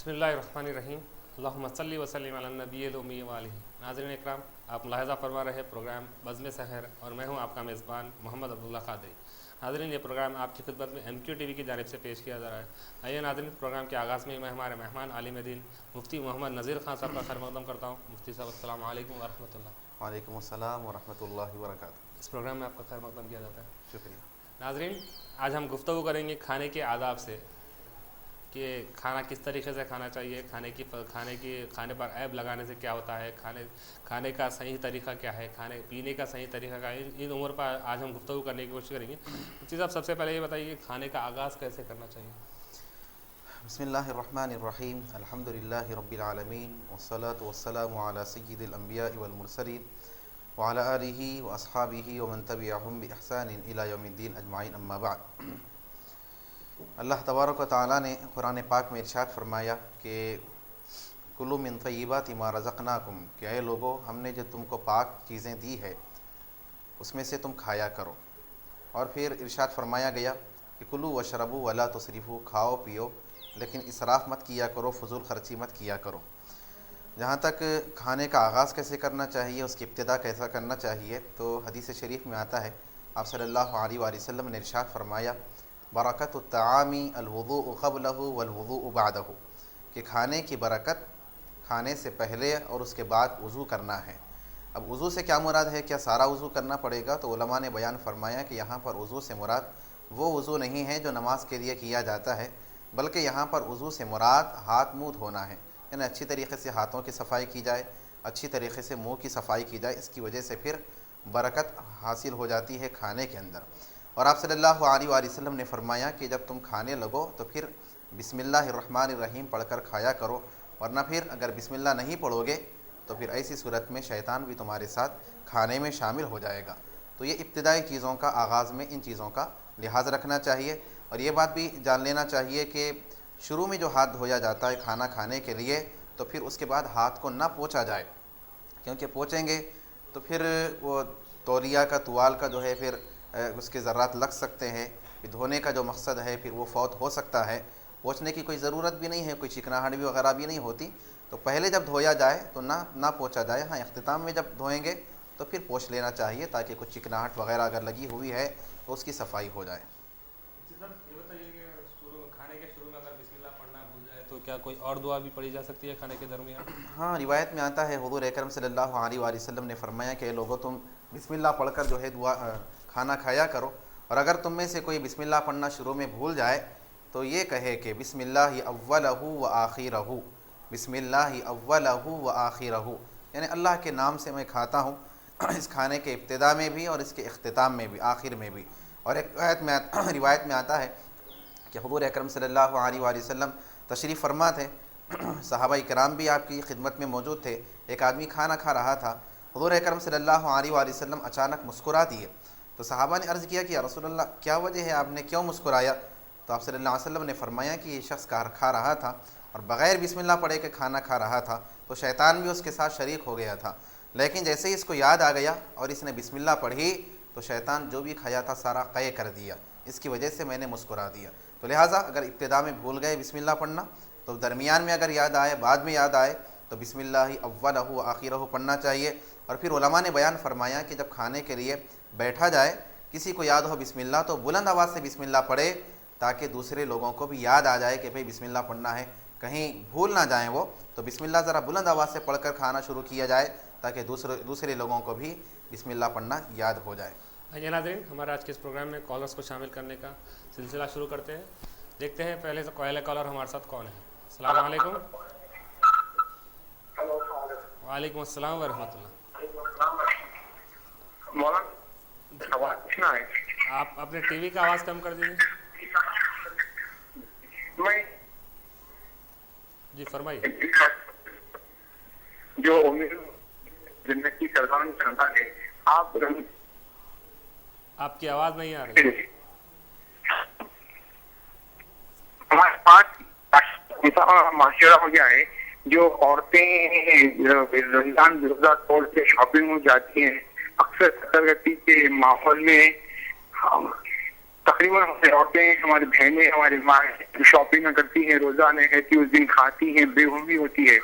بسم اللہ الرحمن الرحیم اللہم صلی وسلم علی النبی الامی وآلہ۔ ناظرین اکرام، آپ ملاحظہ فرما رہے پروگرام بزم سحر اور میں ہوں آپ کا میزبان محمد عبداللہ قادری۔ ناظرین، یہ پروگرام آپ کی خدمت میں ایم کیو ٹی وی کی جانب سے پیش کیا جا رہا ہے۔ آئیے ناظرین، پروگرام کے آغاز میں میں ہمارے مہمان عالم دین مفتی محمد نذیر خان صاحب کا خیر مقدم کرتا ہوں۔ مفتی صاحب السلام علیکم ورحمۃ اللہ۔ وعلیکم السلام ورحمۃ اللہ وبرکاتہ۔ اس پروگرام میں آپ کا خیر مقدم کیا جاتا ہے۔ شکریہ۔ ناظرین، آج ہم گفتگو کریں گے کھانے کے آداب سے، کہ کھانا کس طریقے سے کھانا چاہیے، کھانے پر عیب لگانے سے کیا ہوتا ہے، کھانے کا صحیح طریقہ کیا ہے، کھانے پینے کا صحیح طریقہ کیا ہے، ان امور پر آج ہم گفتگو کرنے کی کوشش کریں گے۔ مفتی صاحب، سب سے پہلے یہ بتائیے کہ کھانے کا آغاز کیسے کرنا چاہیے؟ بسم اللہ الرحمن الرحیم، الحمد للہ رب العالمین، والصلاة والسلام علی سید الانبیاء والمرسلین وعلی آلہ واصحابہ ومن تبعہم بإحسان الی یوم الدین اجمعین، اما بعد۔ اللہ تبارک و تعالیٰ نے قرآن پاک میں ارشاد فرمایا کہ کلوا من طیبات ما رزقناکم، کہ اے لوگو، ہم نے جو تم کو پاک چیزیں دی ہے اس میں سے تم کھایا کرو۔ اور پھر ارشاد فرمایا گیا کہ کلوا واشربوا ولا تسرفوا، کھاؤ پیو لیکن اسراف مت کیا کرو، فضول خرچی مت کیا کرو۔ جہاں تک کھانے کا آغاز کیسے کرنا چاہیے، اس کی ابتدا کیسا کرنا چاہیے، تو حدیث شریف میں آتا ہے، آپ صلی اللہ علیہ وآلہ وسلم نے ارشاد فرمایا، برکت الطعام الوضوء قبلہ والوضوء بعدہ، کہ کھانے کی برکت کھانے سے پہلے اور اس کے بعد وضو کرنا ہے۔ اب وضو سے کیا مراد ہے؟ کیا سارا وضو کرنا پڑے گا؟ تو علماء نے بیان فرمایا کہ یہاں پر وضو سے مراد وہ وضو نہیں ہے جو نماز کے لیے کیا جاتا ہے، بلکہ یہاں پر وضو سے مراد ہاتھ منہ دھونا ہے، یعنی اچھی طریقے سے ہاتھوں کی صفائی کی جائے، اچھی طریقے سے منہ کی صفائی کی جائے، اس کی وجہ سے پھر برکت حاصل ہو جاتی ہے کھانے کے اندر۔ اور آپ صلی اللہ علیہ وآلہ وسلم نے فرمایا کہ جب تم کھانے لگو تو پھر بسم اللہ الرحمن الرحیم پڑھ کر کھایا کرو، ورنہ پھر اگر بسم اللہ نہیں پڑھو گے تو پھر ایسی صورت میں شیطان بھی تمہارے ساتھ کھانے میں شامل ہو جائے گا۔ تو یہ ابتدائی چیزوں کا آغاز میں ان چیزوں کا لحاظ رکھنا چاہیے۔ اور یہ بات بھی جان لینا چاہیے کہ شروع میں جو ہاتھ دھویا جاتا ہے کھانا کھانے کے لیے، تو پھر اس کے بعد ہاتھ کو نہ پوچھا جائے، کیونکہ پوچھیں گے تو پھر وہ تولیہ کا توال کا جو ہے پھر اس کے ذرات لگ سکتے ہیں، دھونے کا جو مقصد ہے پھر وہ فوت ہو سکتا ہے۔ پوچھنے کی کوئی ضرورت بھی نہیں ہے، کوئی چکناہٹ بھی وغیرہ بھی نہیں ہوتی، تو پہلے جب دھویا جائے تو نہ پوچھا جائے۔ ہاں، اختتام میں جب دھوئیں گے تو پھر پوچھ لینا چاہیے، تاکہ کچھ چکناہٹ وغیرہ اگر لگی ہوئی ہے تو اس کی صفائی ہو جائے۔ یہ بتائیے کہ کھانے کے شروع میں اگر بسم اللہ پڑھنا بھول جائے تو کیا کوئی اور دعا بھی پڑھی جا سکتی ہے کھانے کے درمیان؟ ہاں، روایت میں آتا ہے، حضور اکرم صلی اللہ علیہ وآلہ وسلم نے فرمایا کہ لوگو، تم بسم اللہ پڑھ کر جو ہے کھانا کھایا کرو، اور اگر تم میں سے کوئی بسم اللہ پڑھنا شروع میں بھول جائے تو یہ کہے کہ بسم اللہ اولہ و آخرہ، بسم اللہ اولہ و آخرہ، یعنی اللہ کے نام سے میں کھاتا ہوں، اس کھانے کے ابتدا میں بھی اور اس کے اختتام میں بھی، آخر میں بھی۔ اور ایک روایت میں آتا ہے کہ حضور اکرم صلی اللہ علیہ وآلہ وسلم تشریف فرما تھے، صحابہ کرام بھی آپ کی خدمت میں موجود تھے۔ ایک آدمی کھانا کھا رہا تھا، حضور اکرم صلی اللہ علیہ وآلہ وسلم اچانک مسکرا دیے، تو صحابہ نے عرض کیا کہ یا رسول اللہ، کیا وجہ ہے، آپ نے کیوں مسکرایا؟ تو آپ صلی اللہ علیہ وسلم نے فرمایا کہ یہ شخص کھا رہا تھا اور بغیر بسم اللہ پڑھے کے کھانا کھا رہا تھا، تو شیطان بھی اس کے ساتھ شریک ہو گیا تھا، لیکن جیسے ہی اس کو یاد آ گیا اور اس نے بسم اللہ پڑھی تو شیطان جو بھی کھایا تھا سارا قے کر دیا، اس کی وجہ سے میں نے مسکرا دیا۔ تو لہٰذا اگر ابتدا میں بھول گئے بسم اللہ پڑھنا، تو درمیان میں اگر یاد آئے، بعد میں یاد آئے، تو بسم اللہ اولہ و آخرہ پڑھنا چاہیے۔ اور پھر علماء نے بیان فرمایا کہ جب کھانے کے لیے بیٹھا جائے، کسی کو یاد ہو بسم اللہ تو بلند آواز سے بسم اللہ پڑھے، تاکہ دوسرے لوگوں کو بھی یاد آ جائے کہ بھئی بسم اللہ پڑھنا ہے، کہیں بھول نہ جائیں وہ، تو بسم اللہ ذرا بلند آواز سے پڑھ کر کھانا شروع کیا جائے، تاکہ دوسرے لوگوں کو بھی بسم اللہ پڑھنا یاد ہو جائے۔ آئیے ناظرین، ہمارے آج کے اس پروگرام میں کالرز کو شامل کرنے کا سلسلہ شروع کرتے ہیں۔ دیکھتے ہیں پہلے کالر ہمارے ساتھ کون ہے۔ السلام علیکم۔ وعلیکم السلام ورحمۃ اللہ۔ آپ اپنے ٹی وی کا آواز کم کر دیجیے۔ جی فرمائیے۔ جو جنت کی سردان کرتا ہے، آپ کی آواز نہیں آ رہی۔ ہمارے پاس معاشرہ ہو جائے، جو عورتیں رمضان روزہ توڑ کے شاپنگ میں جاتی ہیں، اکثر سرگرمی کے ماحول میں تقریباً ہماری عورتیں، ہماری بہنیں، ہماری ماں شاپنگ کرتی ہیں، روزہ نہیں رہتی، اس دن کھاتی ہیں، بے ہومی ہوتی ہے.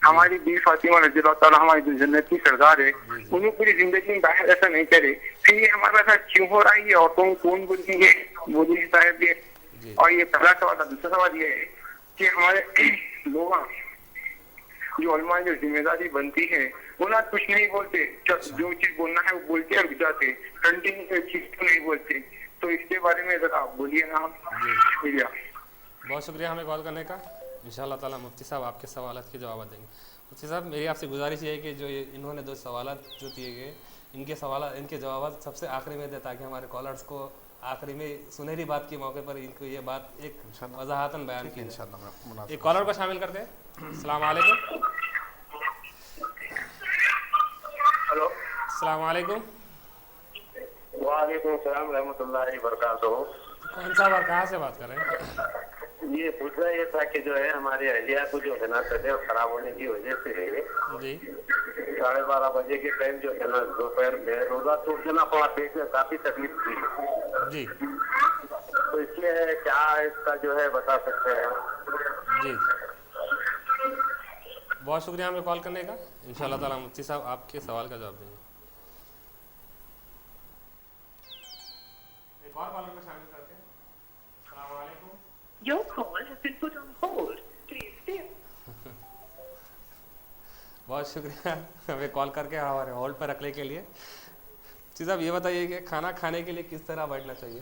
ہماری بیوی فاطمہ رضی اللہ تعالیٰ ہماری جو جنت کی سردار ہے، انہیں پوری زندگی میں باہر ایسا نہیں کرے. پھر یہ ہمارے ساتھ کیوں ہو رہا ہے؟ یہ عورتوں کو کون بولتی ہے؟ مودی صاحب یہ. اور یہ پہلا سوال ہے. دوسرا سوال یہ ہے کہ ہمارے لوگ جو علماء جو ذمہ داری بنتی ہے وہ نہ کچھ نہیں بولتے، جو چیز بولنا ہے وہ بولتے اور جاتے، کنٹینیو چیز نہیں بولتے. تو اس کے بارے میں ذرا آپ بولیے نا. شکریہ. بہت شکریہ ہمیں کال کرنے کا. انشاءاللہ تعالیٰ مفتی صاحب آپ کے سوالات کے جوابات دیں گے. مفتی صاحب میری آپ سے گزارش یہ ہے کہ جو انہوں نے 2 سوالات جو دیے گئے ان کے جوابات سب سے آخری میں دیں تاکہ ہمارے کالرز کو آخری میں سنہری بات کے موقع پر ان کو یہ بات ایک وضاحتاً بیان کی جائے. ایک کالر کو شامل کرتے ہیں. السلام علیکم. ہلو. السلام علیکم. وعلیکم السلام رحمۃ اللہ وبرکاتہ. کون صاحب اور کہاں سے بات کر رہے ہیں؟ یہ پوچھنا یہ تھا کہ جو ہے ہمارے اہلیہ کو جو ہے نا طبیعت خراب ہونے کی وجہ سے جی 12:30 بجے کے ٹائم جو ہے نا دوپہر میں روزہ توڑ دینا پڑا. پیٹ میں کافی تکلیف تھی. جی تو اس میں کیا اس کا جو ہے بتا سکتے ہیں؟ جی بہت شکریہ ہمیں کال کرنے کا. انشاءاللہ تعالیٰ مفتی صاحب آپ کے سوال کا جواب دیں گے. ایک اور کالر کو شامل کرتے ہیں. السلام علیکم. Your call has been put on hold. Please stay. بہت شکریہ ہمیں کال کر کے ہمارے ہولڈ پر رکھنے کے لیے. جی صاحب یہ بتائیے کہ کھانا کھانے کے لیے کس طرح بیٹھنا چاہیے؟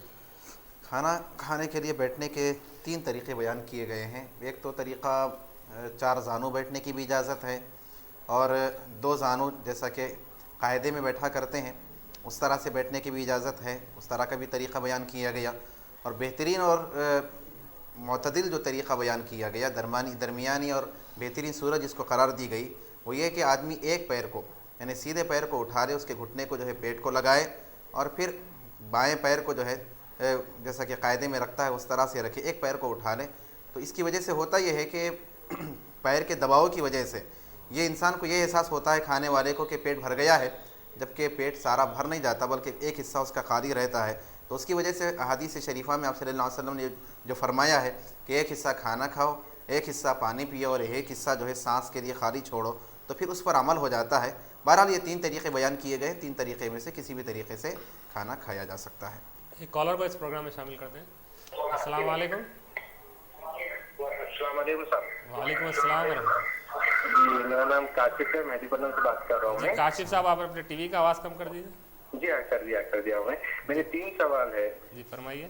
کھانا کھانے کے لیے بیٹھنے کے 3 طریقے بیان کیے گئے ہیں. ایک تو طریقہ 4 زانو بیٹھنے کی بھی اجازت ہے، اور 2 زانو جیسا کہ قاعدے میں بیٹھا کرتے ہیں اس طرح سے بیٹھنے کی بھی اجازت ہے. اس طرح کا بھی طریقہ بیان کیا گیا. اور بہترین اور معتدل جو طریقہ بیان کیا گیا، درمیانی اور بہترین صورت جس کو قرار دی گئی، وہ یہ کہ آدمی ایک پیر کو یعنی سیدھے پیر کو اٹھا لے، اس کے گھٹنے کو جو ہے پیٹ کو لگائے، اور پھر بائیں پیر کو جو ہے جیسا کہ قاعدے میں رکھتا ہے اس طرح سے رکھے، ایک پیر کو اٹھا لے. تو اس کی وجہ سے ہوتا یہ ہے کہ پیر کے دباؤ کی وجہ سے یہ انسان کو یہ احساس ہوتا ہے کھانے والے کو کہ پیٹ بھر گیا ہے، جبکہ پیٹ سارا بھر نہیں جاتا بلکہ ایک حصہ اس کا خالی رہتا ہے. تو اس کی وجہ سے احادیث شریفہ میں آپ صلی اللہ علیہ وسلم نے جو فرمایا ہے کہ ایک حصہ کھانا کھاؤ، ایک حصہ پانی پیو، اور ایک حصہ جو ہے سانس کے لیے خالی چھوڑو، تو پھر اس پر عمل ہو جاتا ہے. بہرحال یہ 3 طریقے بیان کیے گئے. 3 طریقے میں سے کسی بھی طریقے سے کھانا کھایا جا سکتا ہے. ایک کالر کو اس پروگرام میں شامل کرتے ہیں. السلام علیکم. السلام علیکم صاحب. وعلیکم السلام ورحمۃ اللہ. جی میرا نام کاشف ہے، مہدی پٹنم سے بات کر رہا ہوں جی میں. کاشف صاحب آپ اپنے ٹی وی کا آواز کم کر دیجیے. جی ہاں کر دیا میں. میرے 3 سوال ہے. جی فرمائیے.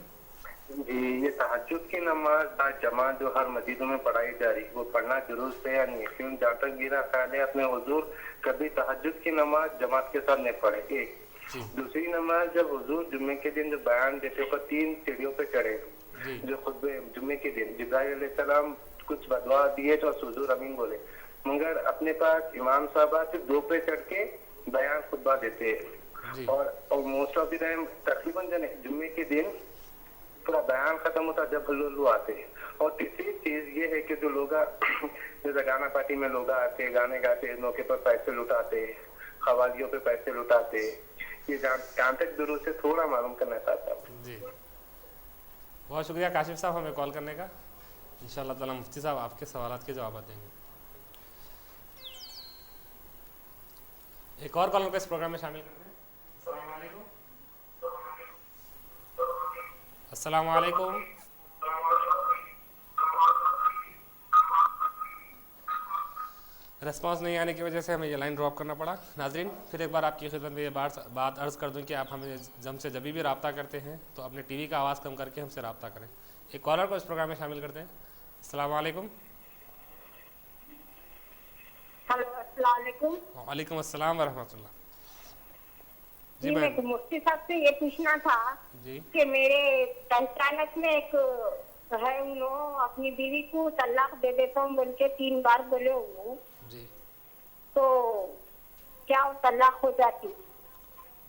جی یہ تہجد کی نماز جماعت جو ہر مسجدوں میں پڑھائی جا رہی وہ پڑھنا درست ہے یا نہیں؟ کیوں جہاں تک میرا خیال ہے اپنے حضور کبھی تہجد کی نماز جماعت کے ساتھ نہیں پڑھے. ایک جی دوسری نماز جب حضور جمعے کے دن جو بیان دیتے ہو 3 سیڑھیوں پہ چڑھے، جی جو خطبے جمعے کے دن جبرائیل علیہ السلام کچھ بدوا دیے تو حضور امین بولے، مگر اپنے پاس امام صاحبہ صرف 2 پہ چڑھ کے بیان خطبہ دیتے ہیں. جی اور موسٹ آف دی ٹائم تقریباً جمعے کے دن پورا بیان ختم ہوتا جب ہلو آتے ہیں. اور تیسری چیز یہ ہے کہ جو لوگ جیسے گانا پارٹی میں لوگ آتے گانے گاتے، موقع پر پیسے لٹاتے، قوالیوں پہ پیسے لٹاتے، یہ جہاں تک درست سے تھوڑا معلوم کرنا چاہتا ہوں. جی بہت شکریہ کاشف صاحب ہمیں کال کرنے کا. انشاءاللہ تعالیٰ مفتی صاحب آپ کے سوالات کے جوابات دیں گے. ایک اور کالر کو اس پروگرام میں شامل کرتے ہیں. السلام علیکم. السلام علیکم. ریسپانس نہیں آنے کی وجہ سے ہمیں یہ لائن ڈراپ کرنا پڑا. ناظرین پھر ایک بار آپ کی خدمت میں یہ بات عرض کر دوں کہ آپ ہمیں ہم سے جب بھی رابطہ کرتے ہیں تو اپنے ٹی وی کا آواز کم کر کے ہم سے رابطہ کریں. ایک کالر کو اس پروگرام میں شامل کرتے ہیں. السلام علیکم. ہلو السلام علیکم. وعلیکم السلام ورحمۃ اللہ. جی میں مفتی صاحب سے یہ پوچھنا تھا جی کہ میرے پہچانت میں ایک ہے، انہوں اپنی بیوی کو طلاق دے دیتا ہوں بول کے 3 بار بولے ہوں، جی تو کیا وہ طلاق ہو جاتی؟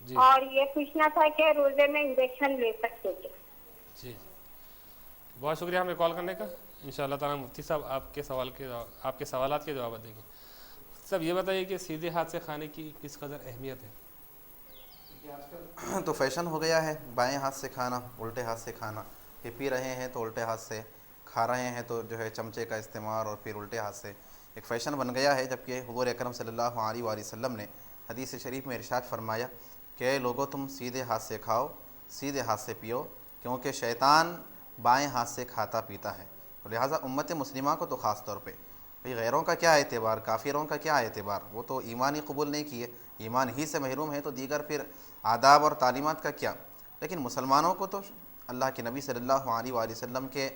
جی اور یہ پوچھنا تھا کہ روزے میں انجیکشن لے سکتے تھے؟ جی بہت شکریہ ہمیں کال کرنے کا. انشاءاللہ تعالیٰ مفتی صاحب آپ کے سوالات کے جوابات دیں گے. سب یہ بتائیے کہ سیدھے ہاتھ سے کھانے کی کس قدر اہمیت ہے؟ تو فیشن ہو گیا ہے بائیں ہاتھ سے کھانا الٹے ہاتھ سے کھانا، کہ پی رہے ہیں تو الٹے ہاتھ سے، کھا رہے ہیں تو جو ہے چمچے کا استعمال اور پھر الٹے ہاتھ سے، ایک فیشن بن گیا ہے۔ جبکہ حضور اکرم صلی اللہ علیہ وآلہ وسلم نے حدیث شریف میں ارشاد فرمایا کہ اے لوگو تم سیدھے ہاتھ سے کھاؤ، سیدھے ہاتھ سے پیو، کیونکہ شیطان بائیں ہاتھ سے کھاتا پیتا ہے۔ تو لہٰذا امت مسلمہ کو تو خاص طور پہ بھئی غیروں کا کیا اعتبار، کافروں کا کیا اعتبار، وہ تو ایمان ہی قبول نہیں کیے، ایمان ہی سے محروم ہے، تو دیگر پھر آداب اور تعلیمات کا کیا۔ لیکن مسلمانوں کو تو اللہ کے نبی صلی اللہ علیہ وآلہ وسلم کے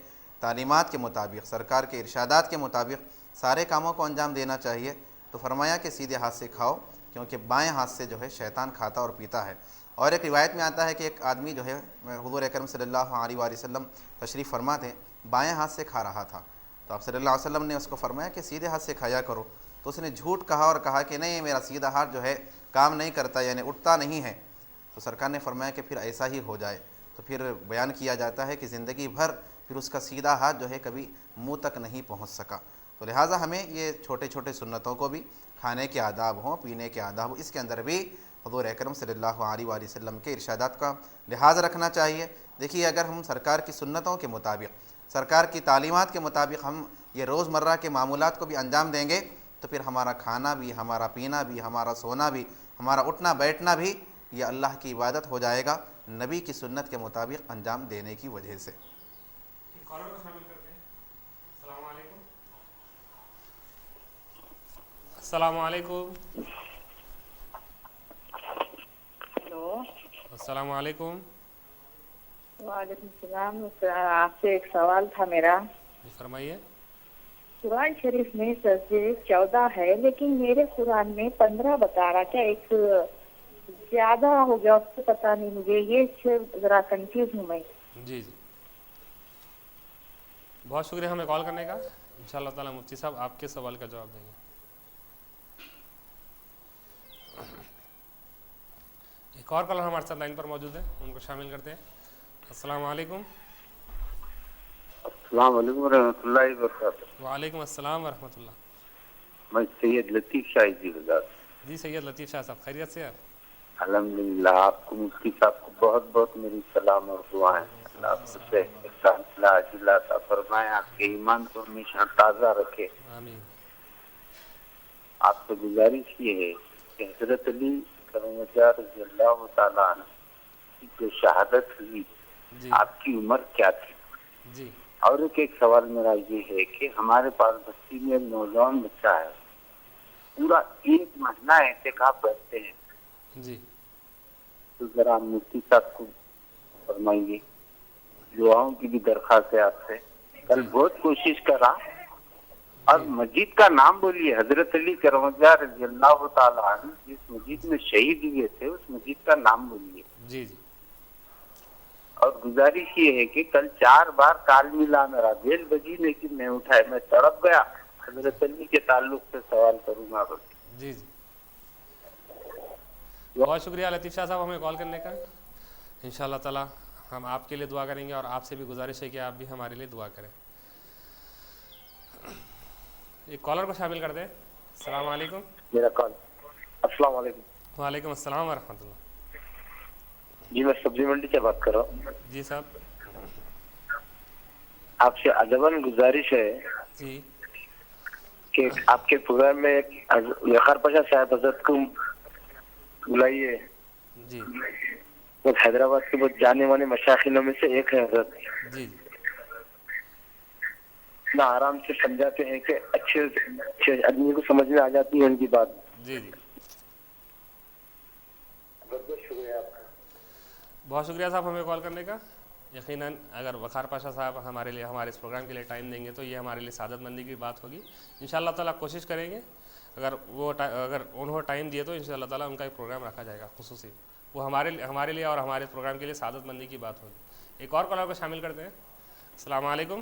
تعلیمات کے مطابق، سرکار کے ارشادات کے مطابق سارے کاموں کو انجام دینا چاہیے۔ تو فرمایا کہ سیدھے ہاتھ سے کھاؤ، کیونکہ بائیں ہاتھ سے جو ہے شیطان کھاتا اور پیتا ہے۔ اور ایک روایت میں آتا ہے کہ ایک آدمی جو ہے حضور اکرم صلی اللہ علیہ وآلہ وسلم تشریف فرما تھے، بائیں ہاتھ سے کھا رہا تھا، تو آپ صلی اللہ علیہ وسلم نے اس کو فرمایا کہ سیدھے ہاتھ سے کھایا کرو، تو اس نے جھوٹ کہا اور کہا کہ نہیں میرا سیدھا ہاتھ جو ہے کام نہیں کرتا، یعنی اٹھتا نہیں ہے۔ تو سرکار نے فرمایا کہ پھر ایسا ہی ہو جائے۔ تو پھر بیان کیا جاتا ہے کہ زندگی بھر پھر اس کا سیدھا ہاتھ جو ہے کبھی منہ تک نہیں پہنچ سکا۔ تو لہٰذا ہمیں یہ چھوٹے چھوٹے سنتوں کو بھی، کھانے کے آداب ہوں، پینے کے آداب ہوں، اس کے اندر بھی حضور اکرم صلی اللہ علیہ وآلہ وسلم کے ارشادات کا لحاظ رکھنا چاہیے۔ دیکھیے اگر ہم سرکار کی سنتوں کے مطابق، سرکار کی تعلیمات کے مطابق ہم یہ روزمرہ کے معمولات کو بھی انجام دیں گے، تو پھر ہمارا کھانا بھی، ہمارا پینا بھی، ہمارا سونا بھی، ہمارا اٹھنا بیٹھنا بھی یہ اللہ کی عبادت ہو جائے گا، نبی کی سنت کے مطابق انجام دینے کی وجہ سے۔ کالر کو شامل کرتے ہیں۔ السلام علیکم۔ السلام علیکم۔ ہیلو، السلام علیکم۔ وعلیکم السلام۔ آپ سے ایک سوال تھا میرا۔ جی فرمائیے۔ قرآن شریف میں سجدے 14 ہے، لیکن میرے قرآن میں 15 بتا رہا، کیا ایک زیادہ ہو گیا اس کو پتا نہیں مجھے، یہ ذرا کنفیوز ہوں میں۔ جی جی، بہت شکریہ ہمیں کال کرنے کا۔ انشاءاللہ تعالیٰ مفتی صاحب آپ کے سوال کا جواب دیں گے۔ ایک اور کالر ہمارے ساتھ لائن پر موجود ہے، ان کو شامل کرتے ہیں۔ السلام علیکم۔ السلام علیکم ورحمۃ اللہ وبرکاتہ۔ وعلیکم السلام ورحمۃ اللہ۔ میں سید لطیف شاہی جی بازار۔ جی سید لطیف شاہ صاحب، خیریت سے آپ؟ الحمدللہ، آپ کو مفتی صاحب کو بہت بہت میری سلام اور دعائیں۔ اللہ سے اللہ عطا فرمائے، آپ کے ایمان کو ہمیشہ تازہ رکھے۔ آمین۔ آپ سے گزارش یہ ہے کہ حضرت علی کرم اللہ رضی اللہ تعالیٰ عنہ کی جو شہادت ہوئی، جی آپ کی عمر کیا تھی؟ جی اور ایک سوال میرا یہ ہے کہ ہمارے پاس بستی میں نوجوان بچہ ہے، پورا 1 مہینہ اعتکاف کرتے ہیں، جی تو ذرا مفتی صاحب کو فرمائیے، دعاؤں کی بھی درخواست ہے آپ سے۔ کل بہت کوشش کرا، اور مسجد کا نام بولیے، حضرت علی کرم اللہ رضی اللہ تعالیٰ عنہ جس مسجد میں شہید ہوئے تھے اس مسجد کا نام بولیے۔ جی جی اور گزارش یہ ہے کہ کل 4 بار کال ملا میرا، بیل بجی لیکن نہیں اٹھائے، میں تڑپ گیا۔ حضرت علی کے تعلق سے سوال کروں گا بس۔ جی جی، بہت شکریہ لطیف شاہ صاحب ہمیں کال کرنے کا۔ انشاءاللہ تعالیٰ ہم آپ کے لیے دعا کریں گے، اور آپ سے بھی گزارش ہے کہ آپ بھی ہمارے لیے دعا کریں۔ ایک کالر کو شامل کر دیں۔ السلام علیکم۔ میرا کال۔ السلام علیکم۔ وعلیکم السلام ورحمۃ اللہ۔ جی میں سبزی منڈی سے بات کر رہا ہوں۔ جی صاحب۔ آپ سے ادباً گزارش ہے جی کہ آپ کے پروگرام میں وقار پاشا صاحب حضرت کو بلائیے۔ جی وہ حیدرآباد کے بہت جانے والے مشائخینوں میں سے ایک ہے حضرت، جی اتنا آرام سے سمجھاتے ہیں کہ اچھے آدمی کو سمجھ میں آ جاتی ہے ان کی بات۔ جی جی، بہت بہت شکریہ آپ کا۔ بہت شکریہ صاحب ہمیں کال کرنے کا۔ یقیناً اگر وقار پاشا صاحب ہمارے لیے، ہمارے اس پروگرام کے لیے ٹائم دیں گے تو یہ ہمارے لیے سعادت مندی کی بات ہوگی۔ انشاءاللہ تعالیٰ کوشش کریں گے، اگر انہوں ٹائم دیے تو انشاءاللہ تعالیٰ ان کا ایک پروگرام رکھا جائے گا خصوصی، وہ ہمارے لیے اور ہمارے پروگرام کے لیے سعادت مندی کی بات ہوگی۔ ایک اور کالر کو شامل کرتے ہیں۔ السلام علیکم۔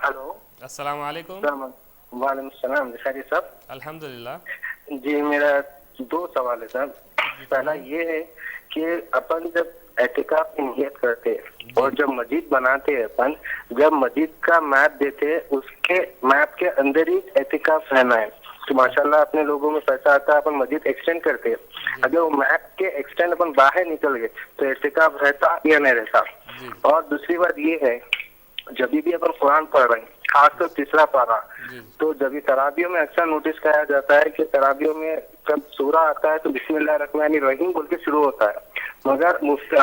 ہلو، السلام علیکم۔ وعلیکم السلام، خیریت صاحب؟ الحمدللہ۔ جی میرا 2 سوال ہے صاحب۔ پہلا یہ ہے کہ اپن جب اعتکاف کی نیت کرتے اور جب مسجد بناتے ہیں، اپن جب مسجد کا میپ دیتے اس کے میپ کے اندر ہی اعتکاف رہنا ہے، کہ ماشاءاللہ اپنے لوگوں میں پیسہ آتا ہے، اپن مسجد ایکسٹینڈ کرتے ہیں، اگر وہ میپ کے ایکسٹینڈ اپن باہر نکل گئے تو اعتکاف رہتا یا نہیں رہتا. اور دوسری بات یہ ہے جب بھی اپن قرآن پڑھ رہے ہیں، خاص طور تیسرا پارہ، تو جب تراویح میں اکثر نوٹس کیا جاتا ہے کہ تراویح میں جب سورہ آتا ہے تو بسم اللہ الرحمن الرحیم بول کے شروع ہوتا ہے، مگر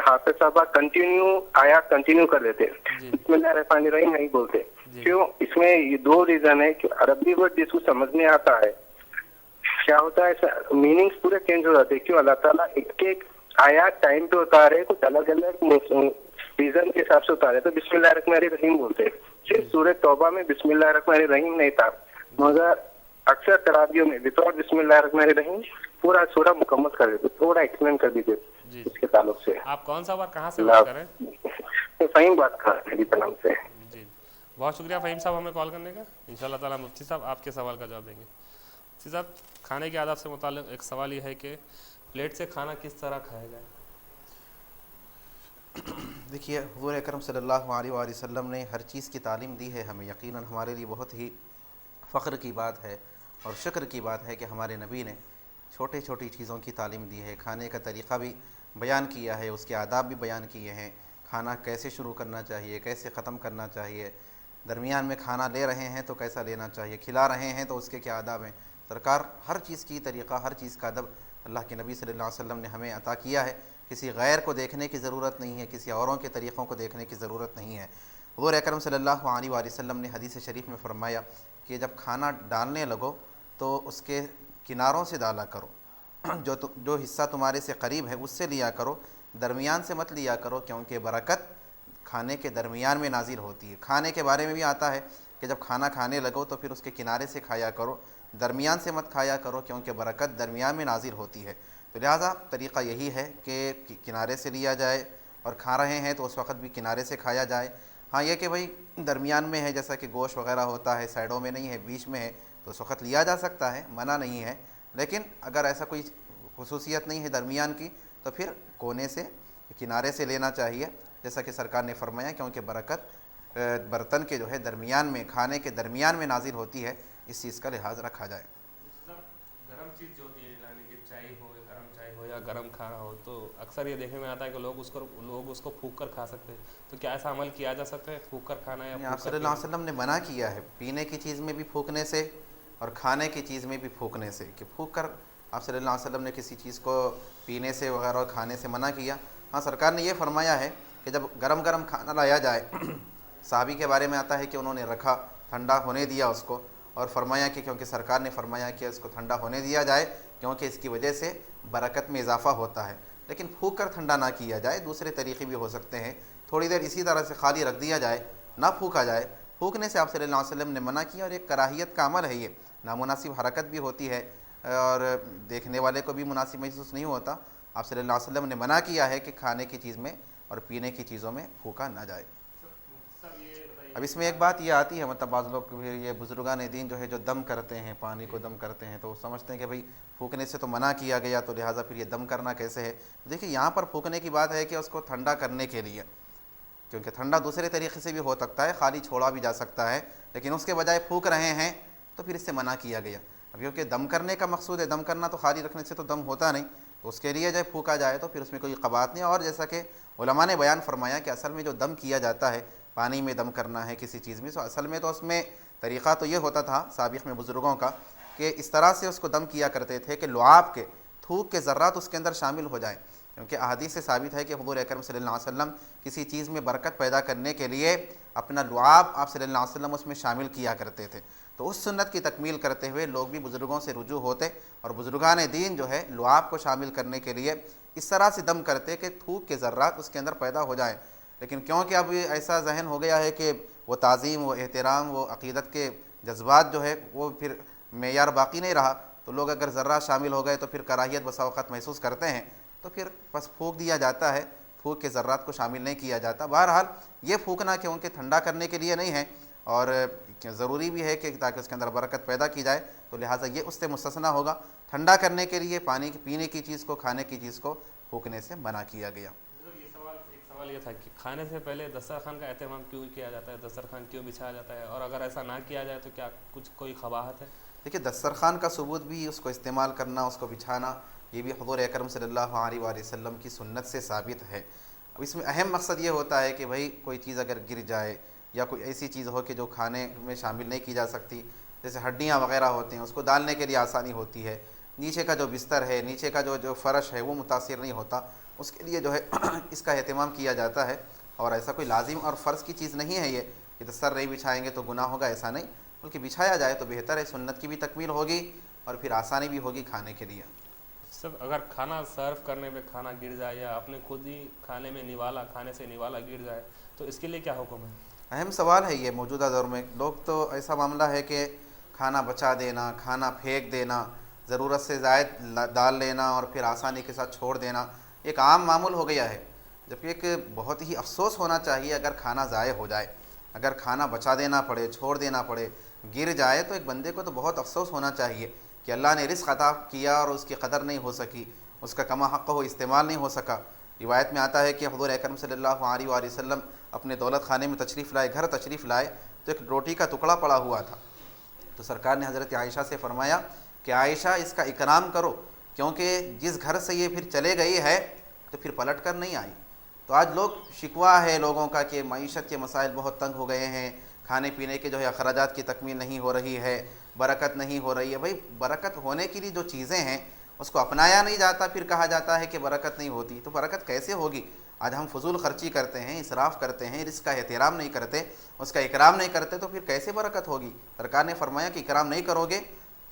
حافظ صاحبہ کنٹینیو کر دیتے، بسم اللہ الرحمن الرحیم نہیں بولتے. کیوں؟ اس میں یہ دو ریزن ہے کہ عربی ورڈ جس کو سمجھ میں آتا ہے کیا ہوتا ہے میننگز پورے چینج ہو جاتے ہیں. کیوں؟ اللہ تعالیٰ ایک ایک آیات ٹائم پہ اتارے، کچھ الگ الگ ریزن کے حساب سے اتارے، تو بسم اللہ الرحمن الرحیم بولتے. صرف سورہ توبہ میں بسم اللہ الرحمن الرحیم نہیں تھا، مگر اکثر تراویحوں میں وداؤٹ بسم اللہ الرحمن الرحیم پورا سورہ مکمل کر دیتے. تھوڑا ایکسپلین کر دیتے اس کے تعلق سے. آپ کون سا بات کہاں سے بات کر رہے ہیں؟ فہیم بات کر رہے ہیں نام سے. جی بہت شکریہ فہیم صاحب ہمیں کال کرنے کا. انشاءاللہ تعالیٰ مفتی صاحب آپ کے سوال کا جواب دیں گے. مفتی صاحب کھانے کے آداب سے متعلق ایک سوال یہ ہے کہ پلیٹ سے کھانا کس طرح کھایا جائے؟ دیکھیے حضور اکرم صلی اللہ علیہ وآلہ وسلم نے ہر چیز کی تعلیم دی ہے ہمیں. یقیناً ہمارے لیے بہت ہی فخر کی بات ہے اور شکر کی بات ہے کہ ہمارے نبی نے چھوٹی چھوٹی چیزوں کی تعلیم دی ہے. کھانے کا طریقہ بھی بیان کیا ہے، اس کے آداب بھی بیان کیے ہیں. کھانا کیسے شروع کرنا چاہیے، کیسے ختم کرنا چاہیے، درمیان میں کھانا لے رہے ہیں تو کیسا لینا چاہیے، کھلا رہے ہیں تو اس کے کیا آداب ہیں. سرکار ہر چیز کی طریقہ، ہر چیز کا ادب اللہ کے نبی صلی اللہ علیہ وسلم نے ہمیں عطا کیا ہے. کسی غیر کو دیکھنے کی ضرورت نہیں ہے، کسی اوروں کے طریقوں کو دیکھنے کی ضرورت نہیں ہے. حضور اکرم صلی اللہ علیہ وآلہ وسلم نے حدیث شریف میں فرمایا کہ جب کھانا ڈالنے لگو تو اس کے کناروں سے ڈالا کرو، جو حصہ تمہارے سے قریب ہے اس سے لیا کرو، درمیان سے مت لیا کرو، کیونکہ برکت کھانے کے درمیان میں نازل ہوتی ہے. کھانے کے بارے میں بھی آتا ہے کہ جب کھانا کھانے لگو تو پھر اس کے کنارے سے کھایا کرو، درمیان سے مت کھایا کرو، کیونکہ برکت درمیان میں نازل ہوتی ہے. تو لہٰذا طریقہ یہی ہے کہ کنارے سے لیا جائے، اور کھا رہے ہیں تو اس وقت بھی کنارے سے کھایا جائے. ہاں یہ کہ بھائی درمیان میں ہے، جیسا کہ گوشت وغیرہ ہوتا ہے، سائڈوں میں نہیں ہے، بیچ میں ہے، تو اس وقت لیا جا سکتا ہے، منع نہیں ہے. لیکن اگر ایسا کوئی خصوصیت نہیں ہے درمیان کی تو پھر کونے سے، کنارے سے لینا چاہیے، جیسا کہ سرکار نے فرمایا، کیونکہ برکت برتن کے جو ہے درمیان میں، کھانے کے درمیان میں نازل ہوتی ہے. اس چیز کا لحاظ رکھا جائے. گرم چیز جو ہوتی ہے یعنی کہ چائے ہو، گرم چائے ہو یا گرم کھانا ہو، تو اکثر یہ دیکھنے میں آتا ہے کہ لوگ اس کو پھونک کر کھا سکتے ہیں. تو کیا ایسا عمل کیا جا سکتا ہے پھونک کر کھانا؟ یا آپ صلی اللہ علیہ وسلم نے منع کیا ہے پینے کی چیز میں بھی پھونکنے سے اور کھانے کی چیز میں بھی پھونکنے سے، کہ پھونک کر آپ صلی اللہ علیہ وسلم نے کسی چیز کو پینے سے وغیرہ اور کھانے سے منع کیا. ہاں سرکار نے یہ فرمایا ہے کہ جب گرم گرم کھانا لایا جائے، صحابی کے بارے میں آتا ہے کہ انہوں نے رکھا، ٹھنڈا ہونے دیا اس کو، اور فرمایا کہ کیونکہ سرکار نے فرمایا کہ اس کو ٹھنڈا ہونے دیا جائے کیونکہ اس کی وجہ سے برکت میں اضافہ ہوتا ہے. لیکن پھونک کر ٹھنڈا نہ کیا جائے، دوسرے طریقے بھی ہو سکتے ہیں. تھوڑی دیر اسی طرح سے خالی رکھ دیا جائے، نہ پھونکا جائے. پھونکنے سے آپ صلی اللہ علیہ وسلم نے منع کیا، اور ایک کراہیت کا عمل ہے، یہ نامناسب حرکت بھی ہوتی ہے اور دیکھنے والے کو بھی مناسب محسوس نہیں ہوتا. آپ صلی اللہ علیہ وسلم نے منع کیا ہے کہ کھانے کی چیز میں اور پینے کی چیزوں میں پھونکا نہ جائے. اب اس میں ایک بات یہ آتی ہے، مطلب بعض لوگ یہ بزرگان دین جو ہے جو دم کرتے ہیں، پانی کو دم کرتے ہیں، تو وہ سمجھتے ہیں کہ بھئی پھونکنے سے تو منع کیا گیا تو لہٰذا پھر یہ دم کرنا کیسے ہے. دیکھیے یہاں پر پھونکنے کی بات ہے کہ اس کو ٹھنڈا کرنے کے لیے، کیونکہ ٹھنڈا دوسرے طریقے سے بھی ہو سکتا ہے، خالی چھوڑا بھی جا سکتا ہے، لیکن اس کے بجائے پھونک رہے ہیں تو پھر اس سے منع کیا گیا. اب کیونکہ دم کرنے کا مقصود ہے، دم کرنا تو خالی رکھنے سے تو دم ہوتا نہیں، تو اس کے لیے جب پھونکا جائے تو پھر اس میں کوئی قباحت نہیں. اور جیسا کہ علماء نے بیان فرمایا کہ اصل میں جو دم کیا جاتا ہے، پانی میں دم کرنا ہے کسی چیز میں، تو اصل میں تو اس میں طریقہ تو یہ ہوتا تھا سابق میں بزرگوں کا کہ اس طرح سے اس کو دم کیا کرتے تھے کہ لعاب کے، تھوک کے ذرات اس کے اندر شامل ہو جائیں. کیونکہ احادیث سے ثابت ہے کہ حضور اکرم صلی اللہ علیہ وسلم کسی چیز میں برکت پیدا کرنے کے لیے اپنا لعاب آپ صلی اللہ علیہ وسلم اس میں شامل کیا کرتے تھے. تو اس سنت کی تکمیل کرتے ہوئے لوگ بھی بزرگوں سے رجوع ہوتے اور بزرگان دین جو ہے لعاب کو شامل کرنے کے لیے اس طرح سے دم کرتے کہ تھوک کے ذرات اس کے اندر پیدا ہو جائیں. لیکن کیونکہ اب ایسا ذہن ہو گیا ہے کہ وہ تعظیم، وہ احترام، وہ عقیدت کے جذبات جو ہے وہ پھر معیار باقی نہیں رہا، تو لوگ اگر ذرات شامل ہو گئے تو پھر کراہیت بسا اوقات محسوس کرتے ہیں، تو پھر بس پھونک دیا جاتا ہے، پھونک کے ذرات کو شامل نہیں کیا جاتا. بہرحال یہ پھونکنا کیونکہ ٹھنڈا کرنے کے لیے نہیں ہے اور ضروری بھی ہے کہ تاکہ اس کے اندر برکت پیدا کی جائے، تو لہٰذا یہ اس سے مستثنیٰ ہوگا. ٹھنڈا کرنے کے لیے پانی پینے کی چیز کو، کھانے کی چیز کو پھونکنے سے منع کیا گیا. ایک سوال یہ تھا کہ کھانے سے پہلے دسترخوان کا اہتمام کیوں کیا جاتا ہے، دسترخوان کیوں بچھایا جاتا ہے، اور اگر ایسا نہ کیا جائے تو کیا کوئی قباحت ہے؟ دیکھیے دسترخوان کا ثبوت بھی اس کو استعمال کرنا، اس کو بچھانا، یہ بھی حضور اکرم صلی اللہ علیہ وآلہ وسلم کی سنت سے ثابت ہے۔ اب اس میں اہم مقصد یہ ہوتا ہے کہ بھائی کوئی چیز اگر گر جائے یا کوئی ایسی چیز ہو کہ جو کھانے میں شامل نہیں کی جا سکتی، جیسے ہڈیاں وغیرہ ہوتی ہیں، اس کو ڈالنے کے لیے آسانی ہوتی ہے، نیچے کا جو بستر ہے، نیچے کا جو فرش ہے وہ متاثر نہیں ہوتا، اس کے لیے جو ہے اس کا اہتمام کیا جاتا ہے۔ اور ایسا کوئی لازم اور فرض کی چیز نہیں ہے یہ کہ دستر نہیں بچھائیں گے تو گناہ ہوگا، ایسا نہیں، بلکہ بچھایا جائے تو بہتر ہے، سنت کی بھی تکمیل ہوگی اور پھر آسانی بھی ہوگی کھانے کے لیے۔ سب اگر کھانا سرو کرنے میں کھانا گر جائے یا اپنے خود ہی کھانے میں کھانے سے نوالا گر جائے تو اس کے لیے کیا حکم ہے؟ اہم سوال ہے یہ موجودہ دور میں۔ لوگ تو ایسا معاملہ ہے کہ کھانا بچا دینا، کھانا پھینک دینا، ضرورت سے زائد ڈال لینا اور پھر آسانی کے ساتھ چھوڑ دینا ایک عام معمول ہو گیا ہے، جبکہ ایک بہت ہی افسوس ہونا چاہیے اگر کھانا ضائع ہو جائے، اگر کھانا بچا دینا پڑے، چھوڑ دینا پڑے، گر جائے تو ایک بندے کو تو بہت افسوس ہونا چاہیے کہ اللہ نے رزق عطا کیا اور اس کی قدر نہیں ہو سکی، اس کا کما حق ہو استعمال نہیں ہو سکا۔ روایت میں آتا ہے کہ حضور اکرم صلی اللہ علیہ وآلہ وسلم اپنے دولت خانے میں تشریف لائے، گھر تشریف لائے تو ایک روٹی کا ٹکڑا پڑا ہوا تھا، تو سرکار نے حضرت عائشہ سے فرمایا کہ عائشہ اس کا اکرام کرو، کیونکہ جس گھر سے یہ پھر چلے گئی ہے تو پھر پلٹ کر نہیں آئی۔ تو آج لوگ شکوہ ہے لوگوں کا کہ معیشت کے مسائل بہت تنگ ہو گئے ہیں، کھانے پینے کے جو ہے اخراجات کی تکمیل نہیں ہو رہی ہے، برکت نہیں ہو رہی ہے۔ بھائی برکت ہونے کے لیے جو چیزیں ہیں اس کو اپنایا نہیں جاتا، پھر کہا جاتا ہے کہ برکت نہیں ہوتی، تو برکت کیسے ہوگی؟ آج ہم فضول خرچی کرتے ہیں، اسراف کرتے ہیں، رزق کا احترام نہیں کرتے، اس کا اکرام نہیں کرتے، تو پھر کیسے برکت ہوگی؟ سرکار نے فرمایا کہ اکرام نہیں کرو گے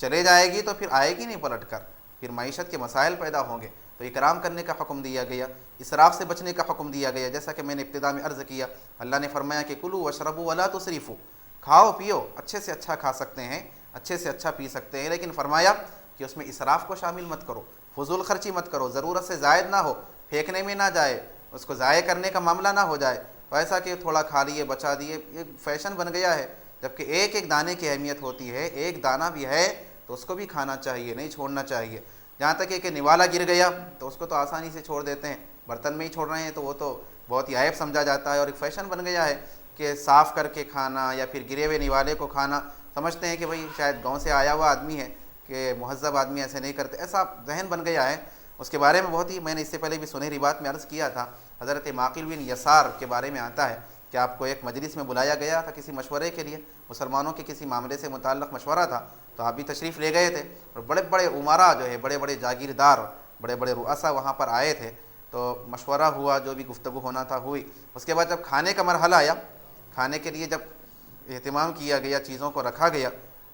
چلے جائے گی تو پھر آئے گی نہیں پلٹ کر، پھر معیشت کے مسائل پیدا ہوں گے۔ تو اکرام کرنے کا حکم دیا گیا، اسراف سے بچنے کا حکم دیا گیا، جیسا کہ میں نے ابتدا میں عرض کیا، اللہ نے فرمایا کہ کلوا واشربوا ولا تسرفوا، کھاؤ پیو، اچھے سے اچھا کھا سکتے ہیں، اچھے سے اچھا پی سکتے ہیں، لیکن فرمایا کہ اس میں اسراف کو شامل مت کرو، فضول خرچی مت کرو، ضرورت سے زائد نہ ہو، پھینکنے میں نہ جائے، اس کو ضائع کرنے کا معاملہ نہ ہو جائے، ایسا کہ تھوڑا کھا لیے بچا دیے، یہ فیشن بن گیا ہے، جبکہ ایک ایک دانے کی اہمیت ہوتی ہے، ایک دانہ بھی ہے تو اس کو بھی کھانا چاہیے، نہیں چھوڑنا چاہیے۔ جہاں تک کہ نوالا گر گیا تو اس کو تو آسانی سے چھوڑ دیتے ہیں، برتن میں ہی چھوڑ رہے ہیں تو وہ تو بہت ہی عیب سمجھا جاتا ہے، اور ایک فیشن بن گیا ہے کہ صاف کر کے کھانا یا پھر گرے ہوئے نوالے کو کھانا، سمجھتے ہیں کہ بھئی شاید گاؤں سے آیا ہوا آدمی ہے کہ مہذب آدمی ایسے نہیں کرتے، ایسا ذہن بن گیا ہے۔ اس کے بارے میں بہت ہی میں نے اس سے پہلے بھی سنہری بات میں عرض کیا تھا، حضرت معقل بن یسار کے بارے میں آتا ہے کہ آپ کو ایک مجلس میں بلایا گیا تھا کسی مشورے کے لیے، مسلمانوں کے کسی معاملے سے متعلق مشورہ تھا، تو آپ بھی تشریف لے گئے تھے، اور بڑے بڑے امراء جو ہے، بڑے بڑے جاگیردار، بڑے بڑے رؤساء وہاں پر آئے تھے، تو مشورہ ہوا، جو بھی گفتگو ہونا تھا ہوئی۔ اس کے بعد جب کھانے کا مرحلہ آیا، کھانے کے لیے جب اہتمام کیا گیا، چیزوں کو رکھا گیا،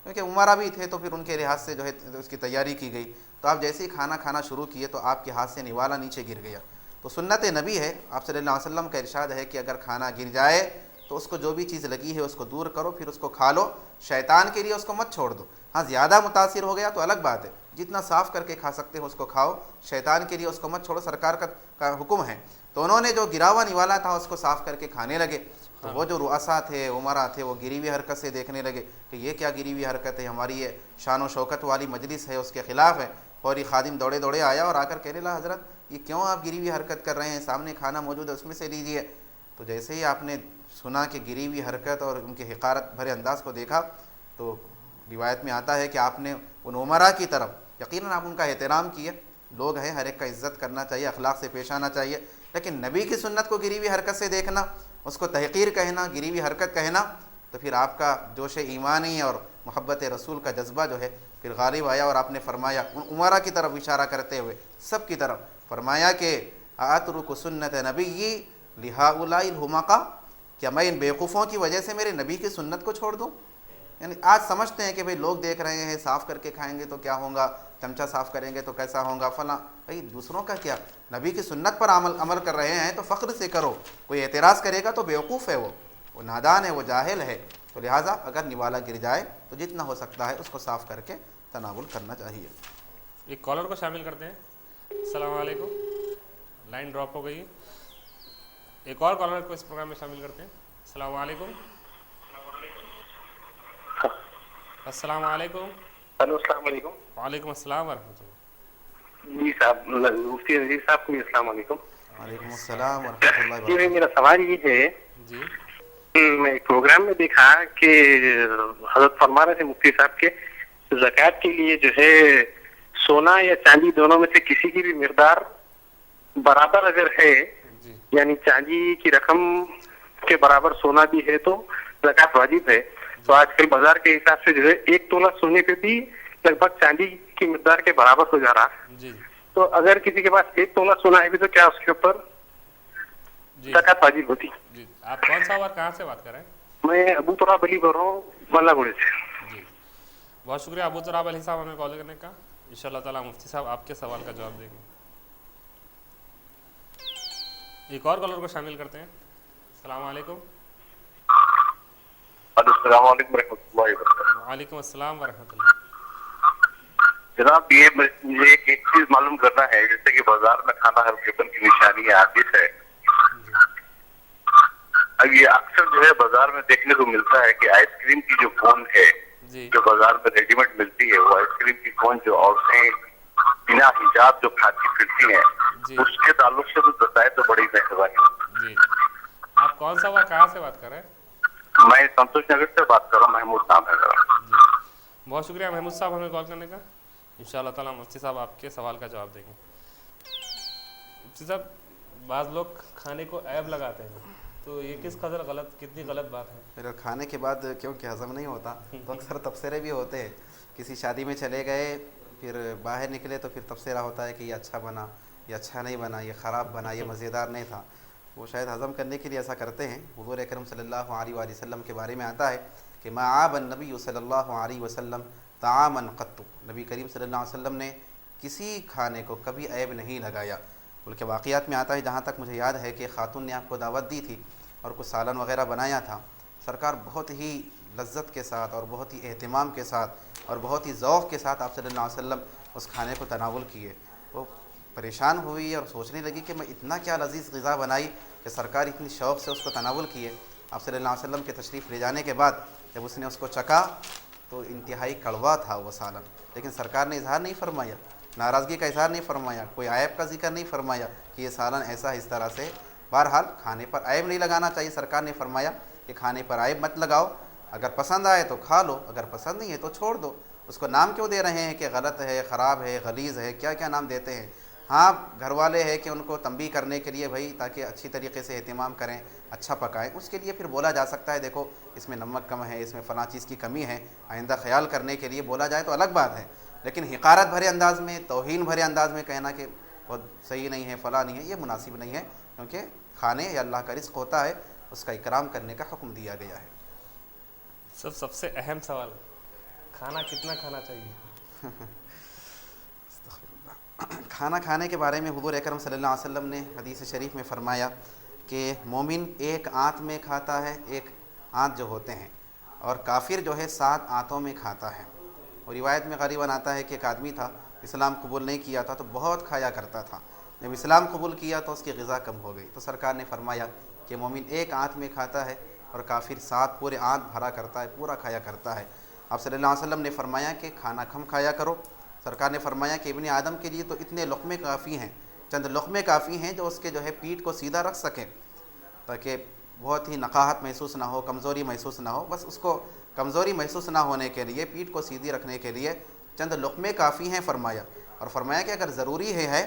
کیونکہ امراء بھی تھے تو پھر ان کے لحاظ سے جو ہے اس کی تیاری کی گئی، تو آپ جیسے ہی کھانا کھانا شروع کیے تو آپ کے ہاتھ سے نوالا نیچے گر گیا۔ تو سنت نبی ہے، آپ صلی اللہ علیہ وسلم کا ارشاد ہے کہ اگر کھانا گر جائے تو اس کو جو بھی چیز لگی ہے اس کو دور کرو، پھر اس کو کھا لو، شیطان کے لیے اس کو مت چھوڑ دو۔ ہاں زیادہ متاثر ہو گیا تو الگ بات ہے، جتنا صاف کر کے کھا سکتے ہو اس کو کھاؤ، شیطان کے لیے اس کو مت چھوڑو، سرکار کا حکم ہے۔ تو انہوں نے جو گرا ہوا نوالا تھا اس کو صاف کر کے کھانے لگے، تو وہ جو رؤساء تھے، امراء تھے، وہ گری ہوئی حرکت سے دیکھنے لگے کہ یہ کیا گری ہوئی حرکت ہے، ہماری یہ شان و شوکت والی مجلس ہے، اس کے خلاف ہے۔ فوری خادم دوڑے دوڑے آیا اور آ کر کہنے لگا حضرت یہ کیوں آپ گری ہوئی حرکت کر رہے ہیں، سامنے کھانا موجود ہے اس میں سے لیجیے۔ تو جیسے ہی آپ نے سنا کہ گری ہوئی حرکت اور ان کے حقارت بھرے انداز کو دیکھا، تو روایت میں آتا ہے کہ آپ نے ان امراء کی طرف یقیناً آپ ان کا احترام کیا، لوگ ہیں ہر ایک کا عزت کرنا چاہیے، اخلاق سے پیش آنا چاہیے، لیکن نبی کی سنت کو گری ہوئی حرکت سے دیکھنا، اس کو تحقیر کہنا، گری ہوئی حرکت کہنا، تو پھر آپ کا جوش ایمانی اور محبت رسول کا جذبہ جو ہے پھر غالب آیا، اور آپ نے فرمایا ان امراء کی طرف اشارہ کرتے ہوئے سب کی طرف فرمایا کہ اترک سنت نبی لہؤلاء الحمقاء، کیا میں ان بیوقوفوں کی وجہ سے میرے نبی کی سنت کو چھوڑ دوں؟ یعنی آج سمجھتے ہیں کہ بھئی لوگ دیکھ رہے ہیں، صاف کر کے کھائیں گے تو کیا ہوگا، چمچہ صاف کریں گے تو کیسا ہوگا، فلاں، بھئی دوسروں کا کیا، نبی کی سنت پر عمل کر رہے ہیں تو فخر سے کرو، کوئی اعتراض کرے گا تو بیوقوف ہے، وہ نادان ہے، وہ جاہل ہے۔ تو لہٰذا اگر نوالا گر جائے تو جتنا ہو سکتا ہے اس کو صاف کر کے تناول کرنا چاہیے۔ ایک کالر کو شامل کرتے ہیں۔ السلام علیکم، لائن ڈراپ ہو گئی ہے، ایک اور کالر کو اس پروگرام میں شامل کرتے ہیں۔ السلام علیکم۔ السلام علیکم۔ ہلو، السلام علیکم۔ وعلیکم السلام ورحمۃ اللہ۔ جی صاحب، مفتی نذیر صاحب کو بھی السلام علیکم۔ وعلیکم السلام ورحمۃ اللہ جی وبرکاتہ۔ میرا سوال یہ ہے، جی میں ایک پروگرام میں دیکھا کہ حضرت فرما رہے تھے مفتی صاحب کے زکوٰۃ کے لیے جو ہے سونا یا چاندی دونوں میں سے کسی کی بھی مقدار برابر اگر ہے، جی یعنی چاندی کی رقم کے برابر سونا بھی ہے تو زکوٰۃ واجب ہے. تو آج کل بازار کے حساب سے جو ہے 1 تولہ سونے پہ بھی لگ بھگ چاندی کی مقدار کے برابر ہو جا رہا. جی تو اگر کسی کے پاس 1 تولہ سونا ہے بھی تو کیا اس کے اوپر جی زکوٰۃ واجب ہوتی؟ جی آپ کون سا اور کہاں سے بات کر رہے ہیں؟ میں ابو تراب علی بول رہا ہوں ملا گوڑے سے. جی بہت شکریہ ابو تراب علی صاحب ہمیں کال کرنے کا. ان شاء اللہ تعالیٰ مفتی صاحب آپ کے سوال کا جواب دیں گے. ایک اور کالر کو شامل کرتے ہیں. السلام علیکم. السلام علیکم ورحمۃ اللہ وبرکاتہ. وعلیکم السلام ورحمۃ اللہ. جناب یہ مجھے ایک چیز معلوم کرنا ہے، جیسے کہ بازار میں کھانا ہر ویپن کی نشانی عادت ہے. اب یہ اکثر جو ہے بازار میں دیکھنے کو ملتا ہے کہ آئس کریم کی جو کون ہے جی جو بازار میں ریڈی میڈ ملتی ہے، وہ آئس کریم کی کون جو عورتیں بنا حجاب جو کھاتی پھرتی ہیں، جی اس کے تعلق سے تو بتائے تو بڑی مہربانی. جی آپ کون سا اور کہاں سے بات کر رہے ہیں؟ میں سنتوش نگر سے بات کر رہا ہوں، محمود نام ہے میرا. جی بہت شکریہ محمود صاحب ہمیں کال کرنے کا. ان شاء اللہ تعالیٰ مفتی صاحب آپ کے سوال کا جواب دیں گے. مفتی صاحب بعض لوگ کھانے کو عیب لگاتے ہیں، تو یہ کس قدر کتنی غلط بات ہے؟ پھر کھانے کے بعد کیونکہ ہضم نہیں ہوتا تو اکثر تبصرے بھی ہوتے ہیں. کسی شادی میں چلے گئے، پھر باہر نکلے تو پھر تبصرہ ہوتا ہے کہ یہ اچھا بنا، یہ اچھا نہیں بنا، یہ خراب بنا، یہ مزیدار نہیں تھا. وہ شاید ہضم کرنے کے لیے ایسا کرتے ہیں. حضور اکرم صلی اللہ علیہ وآلہ وسلم کے بارے میں آتا ہے کہ ما عاب النبی صلی اللہ علیہ وسلم طعاما قط. نبی کریم صلی اللہ علیہ وسلم نے کسی کھانے کو کبھی عیب نہیں لگایا. بلکہ واقعات میں آتا ہے، جہاں تک مجھے یاد ہے، کہ خاتون نے آپ کو دعوت دی تھی اور کچھ سالن وغیرہ بنایا تھا. سرکار بہت ہی لذت کے ساتھ اور بہت ہی اہتمام کے ساتھ اور بہت ہی ذوق کے ساتھ آپ صلی اللہ علیہ وسلم اس کھانے کو تناول کیے. وہ پریشان ہوئی اور سوچنے لگی کہ میں اتنا کیا لذیذ غذا بنائی کہ سرکار اتنی شوق سے اس کو تناول کیے. آپ صلی اللہ علیہ وسلم کے تشریف لے جانے کے بعد جب اس نے اس کو چکھا تو انتہائی کڑوا تھا وہ سالن، لیکن سرکار نے اظہار نہیں فرمایا، ناراضگی کا اظہار نہیں فرمایا، کوئی عیب کا ذکر نہیں فرمایا کہ یہ سالن ایسا اس طرح سے. بہرحال کھانے پر عیب نہیں لگانا چاہیے. سرکار نے فرمایا کہ کھانے پر عیب مت لگاؤ، اگر پسند آئے تو کھا لو، اگر پسند نہیں ہے تو چھوڑ دو. اس کو نام کیوں دے رہے ہیں کہ غلط ہے، خراب ہے، غلیظ ہے، کیا کیا نام دیتے ہیں. ہاں گھر والے ہیں کہ ان کو تنبیہ کرنے کے لیے بھائی تاکہ اچھی طریقے سے اہتمام کریں، اچھا پکائیں، اس کے لیے پھر بولا جا سکتا ہے دیکھو اس میں نمک کم ہے، اس میں فلاں چیز کی کمی ہے، آئندہ خیال کرنے کے لیے بولا جائے تو الگ بات ہے. لیکن حقارت بھرے انداز میں، توہین بھرے انداز میں کہنا کہ بہت صحیح نہیں ہے، فلاں نہیں ہے، یہ مناسب نہیں ہے. کیونکہ کھانے یا اللہ کا رزق ہوتا ہے، اس کا اکرام کرنے کا حکم دیا گیا ہے. سب سے اہم سوال، کھانا کتنا کھانا چاہیے؟ کھانا کھانے کے بارے میں حضور اکرم صلی اللہ علیہ وسلم نے حدیث شریف میں فرمایا کہ مومن ایک آنت میں کھاتا ہے، ایک آنت جو ہوتے ہیں، اور کافر جو ہے 7 آنتوں میں کھاتا ہے. اور روایت میں غالباً آتا ہے کہ ایک آدمی تھا، اسلام قبول نہیں کیا تھا تو بہت کھایا کرتا تھا. جب اسلام قبول کیا تو اس کی غذا کم ہو گئی. تو سرکار نے فرمایا کہ مومن ایک آنت میں کھاتا ہے اور کافر 7 پورے آنت بھرا کرتا ہے، پورا کھایا کرتا ہے. آپ صلی اللہ علیہ وسلم نے فرمایا کہ کھانا کم کھایا کرو. سرکار نے فرمایا کہ ابن آدم کے لیے تو اتنے لقمے کافی ہیں، چند لقمے کافی ہیں جو اس کے جو ہے پیٹھ کو سیدھا رکھ سکیں، تاکہ بہت ہی نقاہت محسوس نہ ہو، کمزوری محسوس نہ ہو. بس اس کو کمزوری محسوس نہ ہونے کے لیے، پیٹھ کو سیدھی رکھنے کے لیے چند لقمے کافی ہیں فرمایا. اور فرمایا کہ اگر ضروری ہے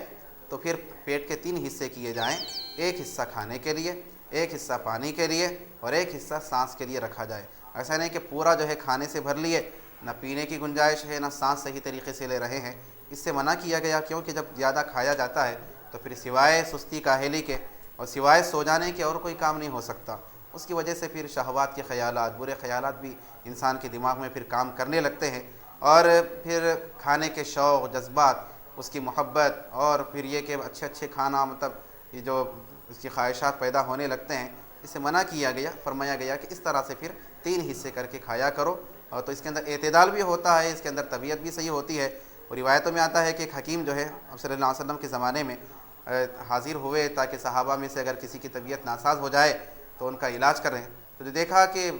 تو پھر پیٹ کے 3 حصے کیے جائیں، ایک حصہ کھانے کے لیے، ایک حصہ پانی کے لیے اور ایک حصہ سانس کے لیے رکھا جائے. ایسا نہیں کہ پورا جو ہے کھانے سے بھر لیے، نہ پینے کی گنجائش ہے، نہ سانس صحیح طریقے سے لے رہے ہیں. اس سے منع کیا گیا، کیونکہ جب زیادہ کھایا جاتا ہے تو پھر سوائے سستی کاہلی کے اور سوائے سو جانے کے اور کوئی کام نہیں ہو سکتا. اس کی وجہ سے پھر شہوات کے خیالات، برے خیالات بھی انسان کے دماغ میں پھر کام کرنے لگتے ہیں، اور پھر کھانے کے شوق، جذبات، اس کی محبت، اور پھر یہ کہ اچھے کھانا، مطلب یہ جو اس کی خواہشات پیدا ہونے لگتے ہیں. اس سے منع کیا گیا، فرمایا گیا کہ اس طرح سے پھر 3 حصے کر کے کھایا کرو. اور تو اس کے اندر اعتدال بھی ہوتا ہے، اس کے اندر طبیعت بھی صحیح ہوتی ہے. اور روایتوں میں آتا ہے کہ ایک حکیم جو ہے اب صلی اللہ علیہ وسلم کے زمانے میں حاضر ہوئے تاکہ صحابہ میں سے اگر کسی کی طبیعت ناساز ہو جائے تو ان کا علاج کریں. تو دیکھا کہ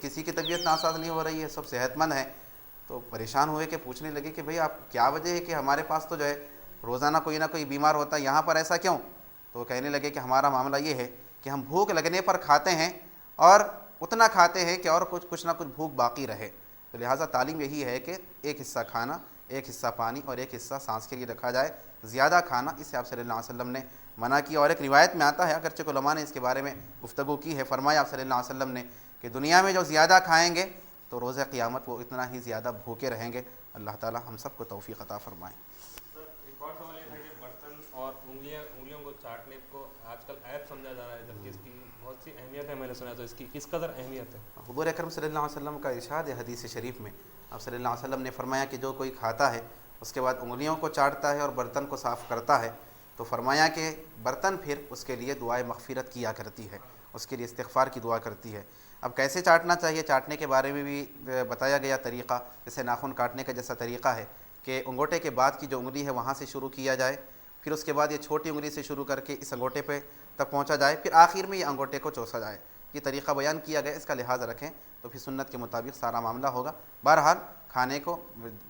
کسی کی طبیعت ناساز نہیں ہو رہی ہے، سب صحت مند ہیں. تو پریشان ہوئے کہ پوچھنے لگے کہ بھئی آپ کیا وجہ ہے کہ ہمارے پاس تو جو ہے روزانہ کوئی نہ کوئی بیمار ہوتا ہے، یہاں پر ایسا کیوں؟ تو وہ کہنے لگے کہ ہمارا معاملہ یہ ہے کہ ہم بھوک لگنے پر کھاتے ہیں اور اتنا کھاتے ہیں کہ اور کچھ نہ کچھ بھوک باقی رہے. تو لہٰذا تعلیم یہی ہے کہ ایک حصہ کھانا، ایک حصہ پانی اور ایک حصہ سانس کے لیے رکھا جائے. زیادہ کھانا اس سے آپ صلی اللہ علیہ وسلم نے منع کیا. اور ایک روایت میں آتا ہے، اگرچہ علماء نے اس کے بارے میں گفتگو کی ہے، فرمایا آپ صلی اللہ علیہ وسلم نے کہ دنیا میں جو زیادہ کھائیں گے تو روز قیامت وہ اتنا ہی زیادہ بھوکے رہیں گے. اللہ تعالی ہم سب کو توفیق عطا فرمائے. ایک اور سوال یہ تھا کہ برتن اور انگلیوں کو چاٹنے کو آج کل عیب سمجھا جا رہا ہے، جبکہ اس کی بہت سی اہمیت ہے. میں نے سنا تو اس کی کس قدر اہمیت ہے؟ حضور اکرم صلی اللہ علیہ وسلم کا ارشاد ہے حدیث شریف میں. آپ صلی اللہ علیہ وسلم نے فرمایا کہ جو کوئی کھاتا ہے اس کے بعد انگلیوں کو چاٹتا ہے اور برتن کو صاف کرتا ہے تو فرمایا کہ برتن پھر اس کے لیے دعائے مغفرت کیا کرتی ہے، اس کے لیے استغفار کی دعا کرتی ہے. اب کیسے چاٹنا چاہیے، چاٹنے کے بارے میں بھی بتایا گیا طریقہ. جیسے ناخن کاٹنے کا جیسا طریقہ ہے کہ انگوٹے کے بعد کی جو انگلی ہے وہاں سے شروع کیا جائے، پھر اس کے بعد یہ چھوٹی انگلی سے شروع کر کے اس انگوٹے پہ تک پہنچا جائے، پھر آخر میں یہ انگوٹے کو چوسا جائے. یہ طریقہ بیان کیا گیا، اس کا لحاظ رکھیں تو پھر سنت کے مطابق سارا معاملہ ہوگا. بہرحال کھانے کو،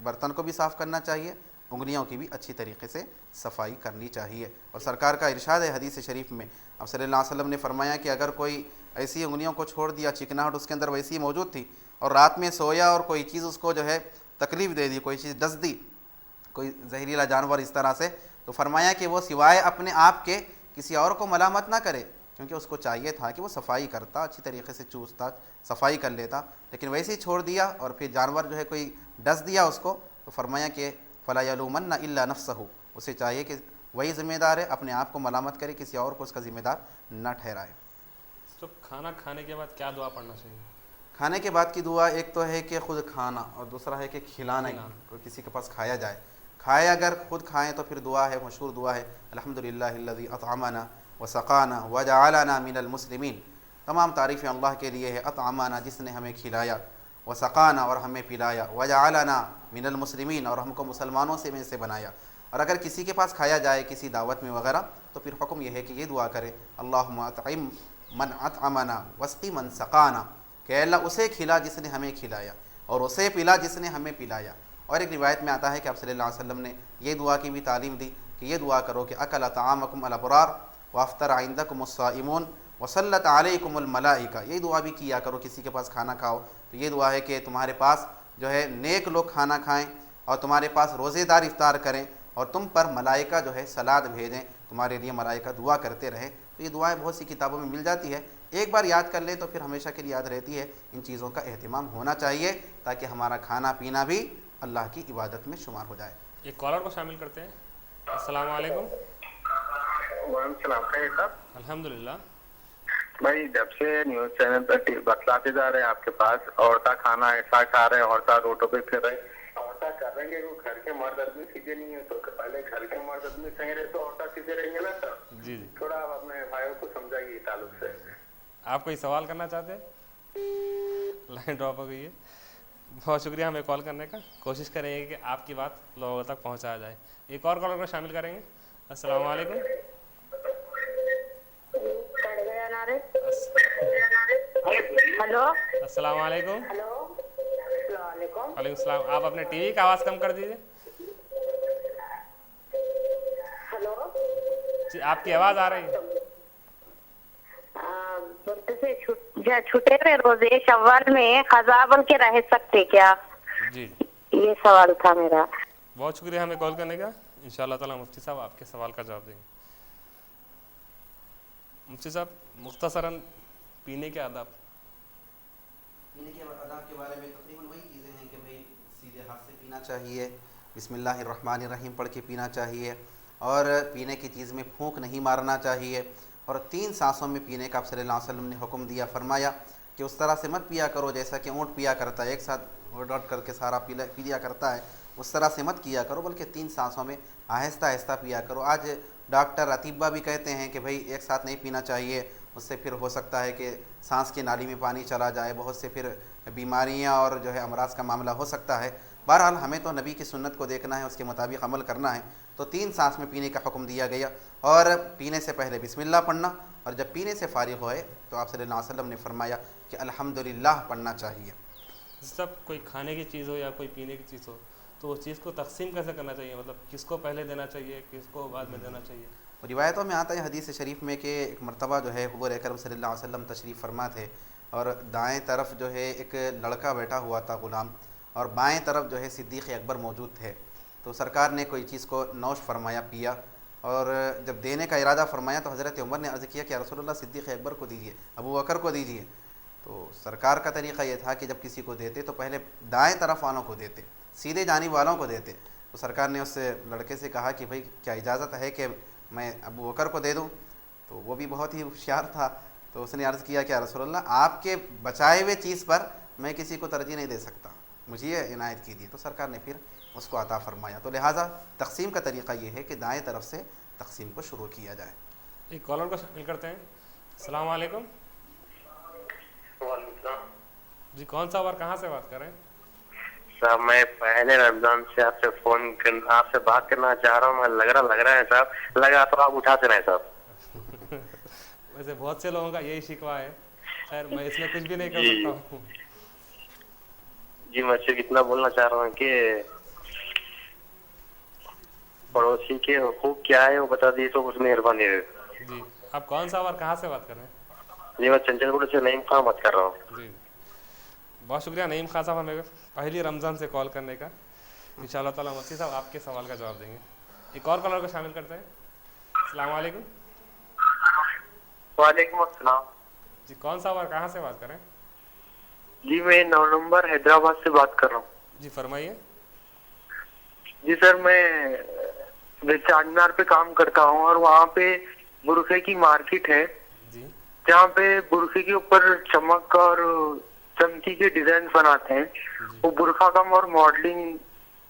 برتن کو بھی صاف کرنا چاہیے، انگلیوں کی بھی اچھی طریقے سے صفائی کرنی چاہیے. اور سرکار کا ارشاد ہے حدیث شریف میں، اب صلی اللہ علیہ وسلم نے فرمایا کہ اگر کوئی ایسی انگلیوں کو چھوڑ دیا، چکناہٹ اس کے اندر ویسی موجود تھی، اور رات میں سویا اور کوئی چیز اس کو جو ہے تکلیف دے دی، کوئی چیز ڈس دی، کوئی زہریلا جانور اس طرح سے، تو فرمایا کہ وہ سوائے اپنے آپ کے کسی اور کو ملامت نہ کرے، کیونکہ اس کو چاہیے تھا کہ وہ صفائی کرتا، اچھی طریقے سے چوستا، صفائی کر لیتا، لیکن ویسے ہی چھوڑ دیا اور پھر جانور جو ہے کوئی ڈس دیا اس کو، تو فرمایا کہ فلا یلومن الا نفسہ، اسے چاہیے کہ وہی ذمہ دار ہے، اپنے آپ کو ملامت کرے، کسی اور کو اس کا ذمہ دار نہ ٹھہرائے. تو کھانا کھانے کے بعد کیا دعا پڑھنا چاہیے؟ کھانے کے بعد کی دعا ایک تو ہے کہ خود کھانا، اور دوسرا ہے کہ کھلانا، کوئی کسی کے پاس کھایا جائے. کھائے اگر خود کھائیں تو پھر دعا ہے، مشہور دعا ہے الحمدللہ الذی اطعمنا وسقانا وجعلنا من المسلمین. تمام تعریفیں اللہ کے لیے ہے. اطعمنا، جس نے ہمیں کھلایا، وسقانا، اور ہمیں پلایا، وجعلنا من المسلمین، اور ہم کو مسلمانوں میں سے بنایا. اور اگر کسی کے پاس کھایا جائے کسی دعوت میں وغیرہ تو پھر حکم یہ ہے کہ یہ دعا کرے اللہم اطعم من اطعمنا واسقی من سقانا، کہ اللہ اسے کھلا جس نے ہمیں کھلایا اور اسے پلا جس نے ہمیں پلایا. اور ایک روایت میں آتا ہے کہ آپ صلی اللہ علیہ وسلم نے یہ دعا کی بھی تعلیم دی کہ یہ دعا کرو کہ اکل طعامکم الابرار وافطر عندکم الصائمون وصلت علیکم الملائکہ. یہ دعا بھی کیا کرو، کسی کے پاس کھانا کھاؤ تو یہ دعا ہے کہ تمہارے پاس جو ہے نیک لوگ کھانا کھائیں اور تمہارے پاس روزے دار افطار کریں اور تم پر ملائکہ جو ہے سلاد بھیجیں، تمہارے لیے ملائکہ دعا کرتے رہے. تو یہ دعائیں بہت سی کتابوں میں مل جاتی ہے، ایک بار یاد کر لے تو پھر ہمیشہ کے لیے یاد رہتی ہے. ان چیزوں کا اہتمام ہونا چاہیے تاکہ ہمارا کھانا پینا بھی اللہ کی عبادت میں شمار ہو جائے. ایک کالر کو شامل کرتے ہیں. السلام علیکم. وعلیکم السلام. خیر صاحب؟ الحمدللہ. بھائی جب سے نیوز چینل پر بتلاتے جا رہے ہیں آپ کے پاس عورتیں کھانا ایسا کھا رہے ہیں، عورتیں روڈوں پہ پھر رہے، عورتیں کر رہیں گے وہ گھر کے مرد آدمی سیدھے نہیں ہے، تو پہلے گھر کے مرد آدمی صحیح رہے تو عورتیں سیدھے رہیں گے نا سر. جی جی، تھوڑا آپ اپنے بھائیوں کو سمجھائیے تعلق سے. آپ کوئی سوال کرنا چاہتے ہیں؟ لائن ڈراپ ہو گئی ہے. بہت شکریہ ہمیں کال کرنے کا. کوشش کریں گے کہ آپ کی بات لوگوں تک پہنچایا جائے. ایک اور کالر کو شامل کریں گے. السلام علیکم. ہلو. السلام علیکم. ہلو. السلام علیکم. وعلیکم السلام. آپ اپنے ٹی وی کا آواز کم کر دیجیے. ہلو. جی آپ کی آواز آ رہی ہے. چھٹے ہوئے روزے شوال میں قضا بن کے رہ سکتے کیا؟ جی یہ سوال تھا میرا. بہت شکریہ ہمیں کال کرنے کا. انشاءاللہ تعالی مفتی صاحب آپ کے سوال کا جواب دیں گے. مفتی صاحب مختصراً پینے کے آداب. پینے کے آداب کے بارے میں تقریباً وہی چیزیں ہیں کہ بھئی سیدھے ہاتھ سے پینا چاہیے، بسم اللہ الرحمن الرحیم پڑھ کے پینا چاہیے، اور پینے کی چیز میں پھونک نہیں مارنا چاہیے، اور 3 سانسوں میں پینے کا آپ صلی اللہ علیہ وسلم نے حکم دیا. فرمایا کہ اس طرح سے مت پیا کرو جیسا کہ اونٹ پیا کرتا ہے، ایک ساتھ ڈٹ کر کے سارا پی لیا کرتا ہے، اس طرح سے مت کیا کرو، بلکہ 3 سانسوں میں آہستہ آہستہ پیا کرو. آج ڈاکٹر اطباء بھی کہتے ہیں کہ بھئی ایک ساتھ نہیں پینا چاہیے، اس سے پھر ہو سکتا ہے کہ سانس کی نالی میں پانی چلا جائے، بہت سے پھر بیماریاں اور جو ہے امراض کا معاملہ ہو سکتا ہے. بہرحال ہمیں تو نبی کی سنت کو دیکھنا ہے، اس کے مطابق عمل کرنا ہے. تو 3 سانس میں پینے کا حکم دیا گیا، اور پینے سے پہلے بسم اللہ پڑھنا، اور جب پینے سے فارغ ہوئے تو آپ صلی اللہ علیہ وسلم نے فرمایا کہ الحمدللہ پڑھنا چاہیے. سب کوئی کھانے کی چیز ہو یا کوئی پینے کی چیز ہو تو اس چیز کو تقسیم کیسے کرنا چاہیے؟ مطلب کس کو پہلے دینا چاہیے، کس کو بعد میں دینا چاہیے؟ روایتوں میں آتا ہے حدیث شریف میں کہ ایک مرتبہ جو ہے حضور اکرم صلی اللہ علیہ وسلم تشریف فرما تھے، اور دائیں طرف جو ہے ایک لڑکا بیٹھا ہوا تھا غلام، اور بائیں طرف جو ہے صدیق اکبر موجود تھے. تو سرکار نے کوئی چیز کو نوش فرمایا, پیا, اور جب دینے کا ارادہ فرمایا تو حضرت عمر نے عرض کیا کہ یا رسول اللہ صدیق اکبر کو دیجیے, ابو بکر کو دیجیے. تو سرکار کا طریقہ یہ تھا کہ جب کسی کو دیتے تو پہلے دائیں طرف والوں کو دیتے, سیدھے جانب والوں کو دیتے. تو سرکار نے اس سے لڑکے سے کہا کہ بھائی کیا اجازت ہے کہ میں ابو بکر کو دے دوں؟ تو وہ بھی بہت ہی ہوشیار تھا, تو اس نے عرض کیا کہ یا رسول اللہ آپ کے بچائے ہوئے چیز پر میں کسی کو ترجیح نہیں دے سکتا, مجھے یہ عنایت کیجیے. تو سرکار نے پھر اس کو عطا فرمایا. تو لہٰذا تقسیم کا طریقہ یہ ہے کہ دائیں طرف سے تقسیم کو شروع کیا جائے. ایک کالر کو شامل کرتے ہیں. السلام علیکم. وعلیکم السلام. جی کون سا اور کہاں سے بات کر رہے ہیں؟ صاحب میں پہلے رمضان سے آپ سے بات کرنا چاہ رہا ہوں. لگ رہا ہے صاحب, لگا تو آپ اٹھاتے رہے صاحب. ویسے بہت سے لوگوں کا یہی شکوہ ہے, خیر میں اس میں کچھ بھی نہیں کر سکتا ہوں. جی میں صرف اتنا بولنا چاہ رہا ہوں کہ پڑوسی کے حقوق کیا ہے وہ بتا دیے تو اس میں مہربانی ہے. جی آپ کون سا اور کہاں سے بات کر رہے ہیں؟ جی میں چنچل گوڑ سے نعیم خان بات کر رہا ہوں. جی بہت شکریہ نعیم خان صاحب ہمیں پہلی رمضان سے کال کرنے کا. ان شاء اللہ تعالیٰ مفتی صاحب آپ کے سوال کا جواب دیں گے. ایک اور کالر کو شامل کرتے ہیں. السلام علیکم. وعلیکم السلام. جی کون سا اور کہاں سے بات کر رہے ہیں؟ جی میں 9 نمبر حیدرآباد سے بات کر رہا ہوں. جی فرمائیے. جی سر میں چار مینار پہ کام کرتا ہوں اور وہاں پہ برقعے کی مارکیٹ ہے جی جہاں پہ برقعے کے اوپر چمک اور چمکی کے ڈیزائن بناتے ہیں. وہ برقع کم اور ماڈلنگ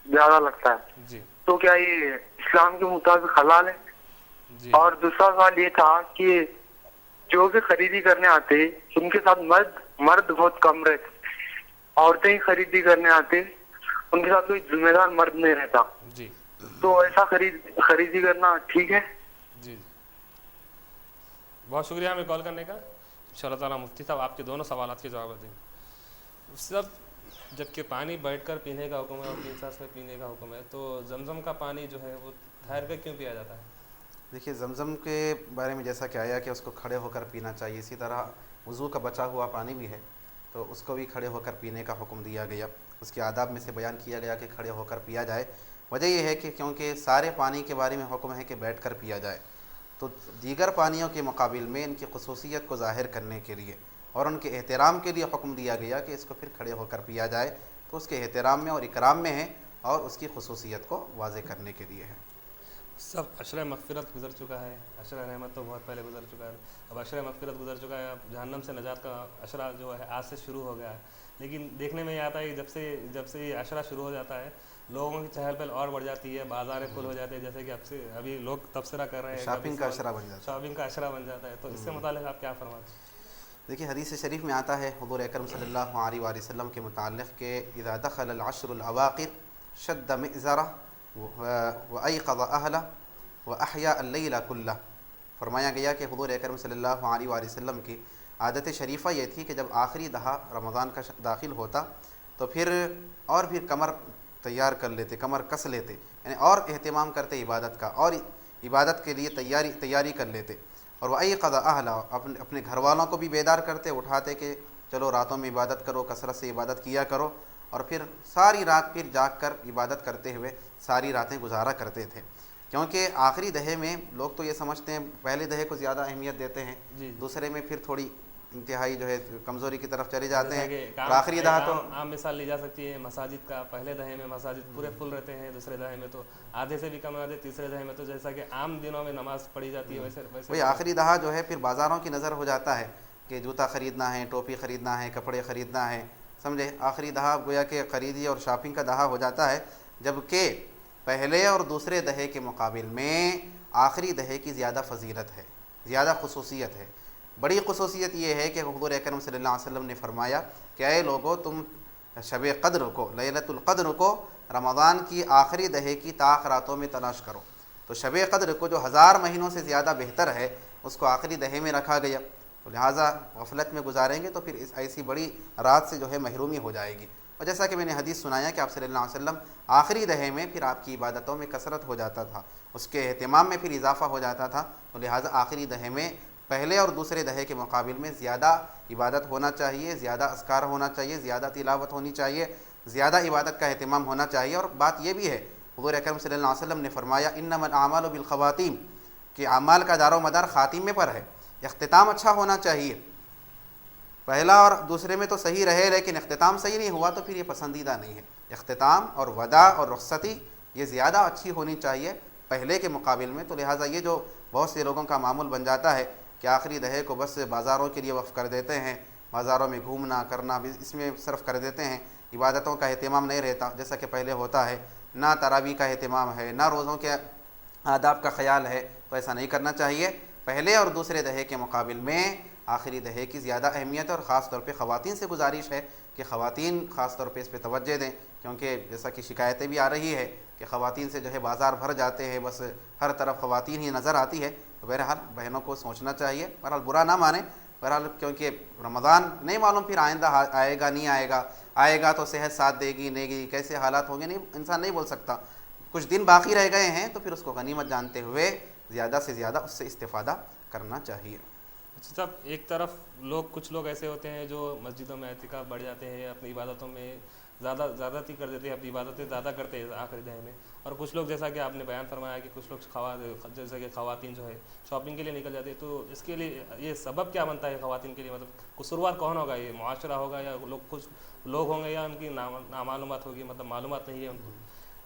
زیادہ لگتا ہے. جی تو کیا یہ اسلام کے مطابق حلال ہے؟ جی اور دوسرا سوال یہ تھا کہ جو بھی خریدی کرنے آتے ان کے ساتھ مرد بہت کم رہتے, عورتیں ہی خریدی کرنے آتے, ان کے ساتھ کوئی ذمہ دار مرد نہیں رہتا. جی تو ایسا خریدی کرنا ٹھیک ہے؟ جی بہت شکریہ ہمیں کال کرنے کا. ان شاء اللہ تعالیٰ مفتی صاحب آپ کے دونوں سوالات کے جواب دیں گے. سب جبکہ پانی بیٹھ کر پینے کا حکم ہے اور 3 سانس میں پینے کا حکم ہے, تو زمزم کا پانی جو ہے وہ ٹھہر کر کیوں پیا جاتا ہے؟ دیکھیے زمزم کے بارے میں جیسا کہ آیا کہ اس کو کھڑے ہو کر پینا چاہیے, اسی طرح وضو کا بچا ہوا پانی بھی ہے تو اس کو بھی کھڑے ہو کر پینے کا حکم دیا گیا. اس کے آداب میں سے بیان کیا گیا کہ کھڑے ہو کر پیا جائے. وجہ یہ ہے کہ کیونکہ سارے پانی کے بارے میں حکم ہے کہ بیٹھ کر پیا جائے, تو دیگر پانیوں کے مقابل میں ان کی خصوصیت کو ظاہر کرنے کے لیے اور ان کے احترام کے لیے حکم دیا گیا کہ اس کو پھر کھڑے ہو کر پیا جائے. تو اس کے احترام میں اور اکرام میں ہے اور اس کی خصوصیت کو واضح کرنے کے لیے ہے. سب عشرہ مغفرت گزر چکا ہے, عشرہ رحمت تو بہت پہلے گزر چکا ہے, اب عشرہ مغفرت گزر چکا ہے, اب جہنم سے نجات کا عشرہ جو ہے آج سے شروع ہو گیا ہے. لیکن دیکھنے میں یہ آتا ہے کہ جب سے یہ عشرہ شروع ہو جاتا ہے لوگوں کی چہل پہل اور بڑھ جاتی ہے, بازاریں کھل ہو جاتے ہیں, جیسے کہ ابھی لوگ تبصرہ کر رہے ہیں شاپنگ کا عشرہ بن جاتا ہے. شاپنگ کا عشرہ بن جاتا ہے, تو اس سے متعلق آپ کیا فرماتے ہیں؟ دیکھیے حدیث شریف میں آتا ہے حضور اکرم صلی اللہ علیہ وآلہ وسلم کے متعلق کہ اذا دخل العشر الاواخر شد مئزرہ وایقظ اہلہ واحیا اللیل کلہ. فرمایا گیا کہ حضور اکرم صلی اللہ علیہ وآلہ وسلم کی عادت شریفہ یہ تھی کہ جب آخری دہا رمضان کا داخل ہوتا تو پھر کمر تیار کر لیتے, کمر کس لیتے, یعنی اور اہتمام کرتے عبادت کا, اور عبادت کے لیے تیاری کر لیتے. اور وایقظ اہلہ اپنے گھر والوں کو بھی بیدار کرتے, اٹھاتے کہ چلو راتوں میں عبادت کرو, کثرت سے عبادت کیا کرو, اور پھر ساری رات پھر جاگ کر عبادت کرتے ہوئے ساری راتیں گزارا کرتے تھے. کیونکہ آخری دہے میں لوگ تو یہ سمجھتے ہیں پہلے دہے کو زیادہ اہمیت دیتے ہیں, دوسرے میں پھر تھوڑی انتہائی جو ہے کمزوری کی طرف چلے جاتے ہیں. آخری دہا تو عام مثال لی جا سکتی ہے مساجد کا. پہلے دہے میں مساجد پورے فل رہتے ہیں, دوسرے دہے میں تو آدھے سے بھی کم آتے, تیسرے دہے میں تو جیسا کہ عام دنوں میں نماز پڑھی جاتی ہے ویسے وہی آخری دہا جو ہے پھر بازاروں کی نظر ہو جاتا ہے کہ جوتا خریدنا ہے, ٹوپی خریدنا ہے, کپڑے خریدنا ہے, سمجھے. آخری دہا گویا کہ خریدی اور شاپنگ کا دہا ہو جاتا ہے, جبکہ پہلے اور دوسرے دہے کے مقابل میں آخری دہے کی زیادہ فضیلت ہے, زیادہ خصوصیت ہے. بڑی خصوصیت یہ ہے کہ حضور اکرم صلی اللہ علیہ وسلم نے فرمایا کہ اے لوگو تم شب قدر کو, لیلۃ القدر کو رمضان کی آخری دہے کی طاق راتوں میں تلاش کرو. تو شب قدر کو جو 1000 مہینوں سے زیادہ بہتر ہے اس کو آخری دہے میں رکھا گیا. تو لہٰذا غفلت میں گزاریں گے تو پھر اس ایسی بڑی رات سے جو ہے محرومی ہو جائے گی. اور جیسا کہ میں نے حدیث سنایا کہ آپ صلی اللہ علیہ وسلم آخری دہے میں پھر آپ کی عبادتوں میں کثرت ہو جاتا تھا, اس کے اہتمام میں پھر اضافہ ہو جاتا تھا. تو لہٰذا آخری دہے میں پہلے اور دوسرے دہے کے مقابل میں زیادہ عبادت ہونا چاہیے, زیادہ اذکار ہونا چاہیے, زیادہ تلاوت ہونی چاہیے, زیادہ عبادت کا اہتمام ہونا چاہیے. اور بات یہ بھی ہے، حضور اکرم صلی اللہ علیہ وسلم نے فرمایا انما الاعمال بالخواتیم، کہ اعمال کا دار و مدار خاتمے پر ہے. اختتام اچھا ہونا چاہیے. پہلا اور دوسرے میں تو صحیح رہے، لیکن اختتام صحیح نہیں ہوا تو پھر یہ پسندیدہ نہیں ہے. اختتام اور وداع اور رخصتی یہ زیادہ اچھی ہونی چاہیے پہلے کے مقابل میں. تو لہٰذا یہ جو بہت سے لوگوں کا معمول بن جاتا ہے کہ آخری دہے کو بس بازاروں کے لیے وقف کر دیتے ہیں، بازاروں میں گھومنا کرنا بھی اس میں صرف کر دیتے ہیں، عبادتوں کا اہتمام نہیں رہتا جیسا کہ پہلے ہوتا ہے، نہ تراویح کا اہتمام ہے، نہ روزوں کے آداب کا خیال ہے. تو ایسا نہیں کرنا چاہیے. پہلے اور دوسرے دہے کے مقابل میں آخری دہے کی زیادہ اہمیت ہے. اور خاص طور پہ خواتین سے گزارش ہے کہ خواتین خاص طور پہ اس پہ توجہ دیں، کیونکہ جیسا کہ شکایتیں بھی آ رہی ہے کہ خواتین سے جو ہے بازار بھر جاتے ہیں، بس ہر طرف خواتین ہی نظر آتی ہے. تو بہرحال بہنوں کو سوچنا چاہیے، بہرحال برا نہ مانیں، بہرحال کیونکہ رمضان نہیں معلوم پھر آئندہ آئے گا نہیں آئے گا، آئے گا تو صحت ساتھ دے گی نہیں گی، کیسے حالات ہوں گے نہیں انسان نہیں بول سکتا. کچھ دن باقی رہ گئے ہیں تو پھر اس کو غنیمت جانتے ہوئے زیادہ سے زیادہ اس سے استفادہ کرنا چاہیے. اچھا صاحب، ایک طرف کچھ لوگ ایسے ہوتے ہیں جو مسجدوں میں اعتکاف بڑھ جاتے ہیں، اپنی عبادتوں میں زیادتی کر دیتے ہیں، اپنی عبادتیں زیادہ کرتے ہیں آخری دہے میں. اور کچھ لوگ جیسا کہ آپ نے بیان فرمایا کہ کچھ لوگ جیسا کہ خواتین جو ہے شاپنگ کے لیے نکل جاتی ہے. تو اس کے لیے یہ سبب کیا بنتا ہے خواتین کے لیے؟ مطلب قصوروار کون ہوگا؟ یہ معاشرہ ہوگا یا کچھ لوگ ہوں گے یا ان کی نامعلومات ہوگی، مطلب معلومات نہیں ہے ان کو؟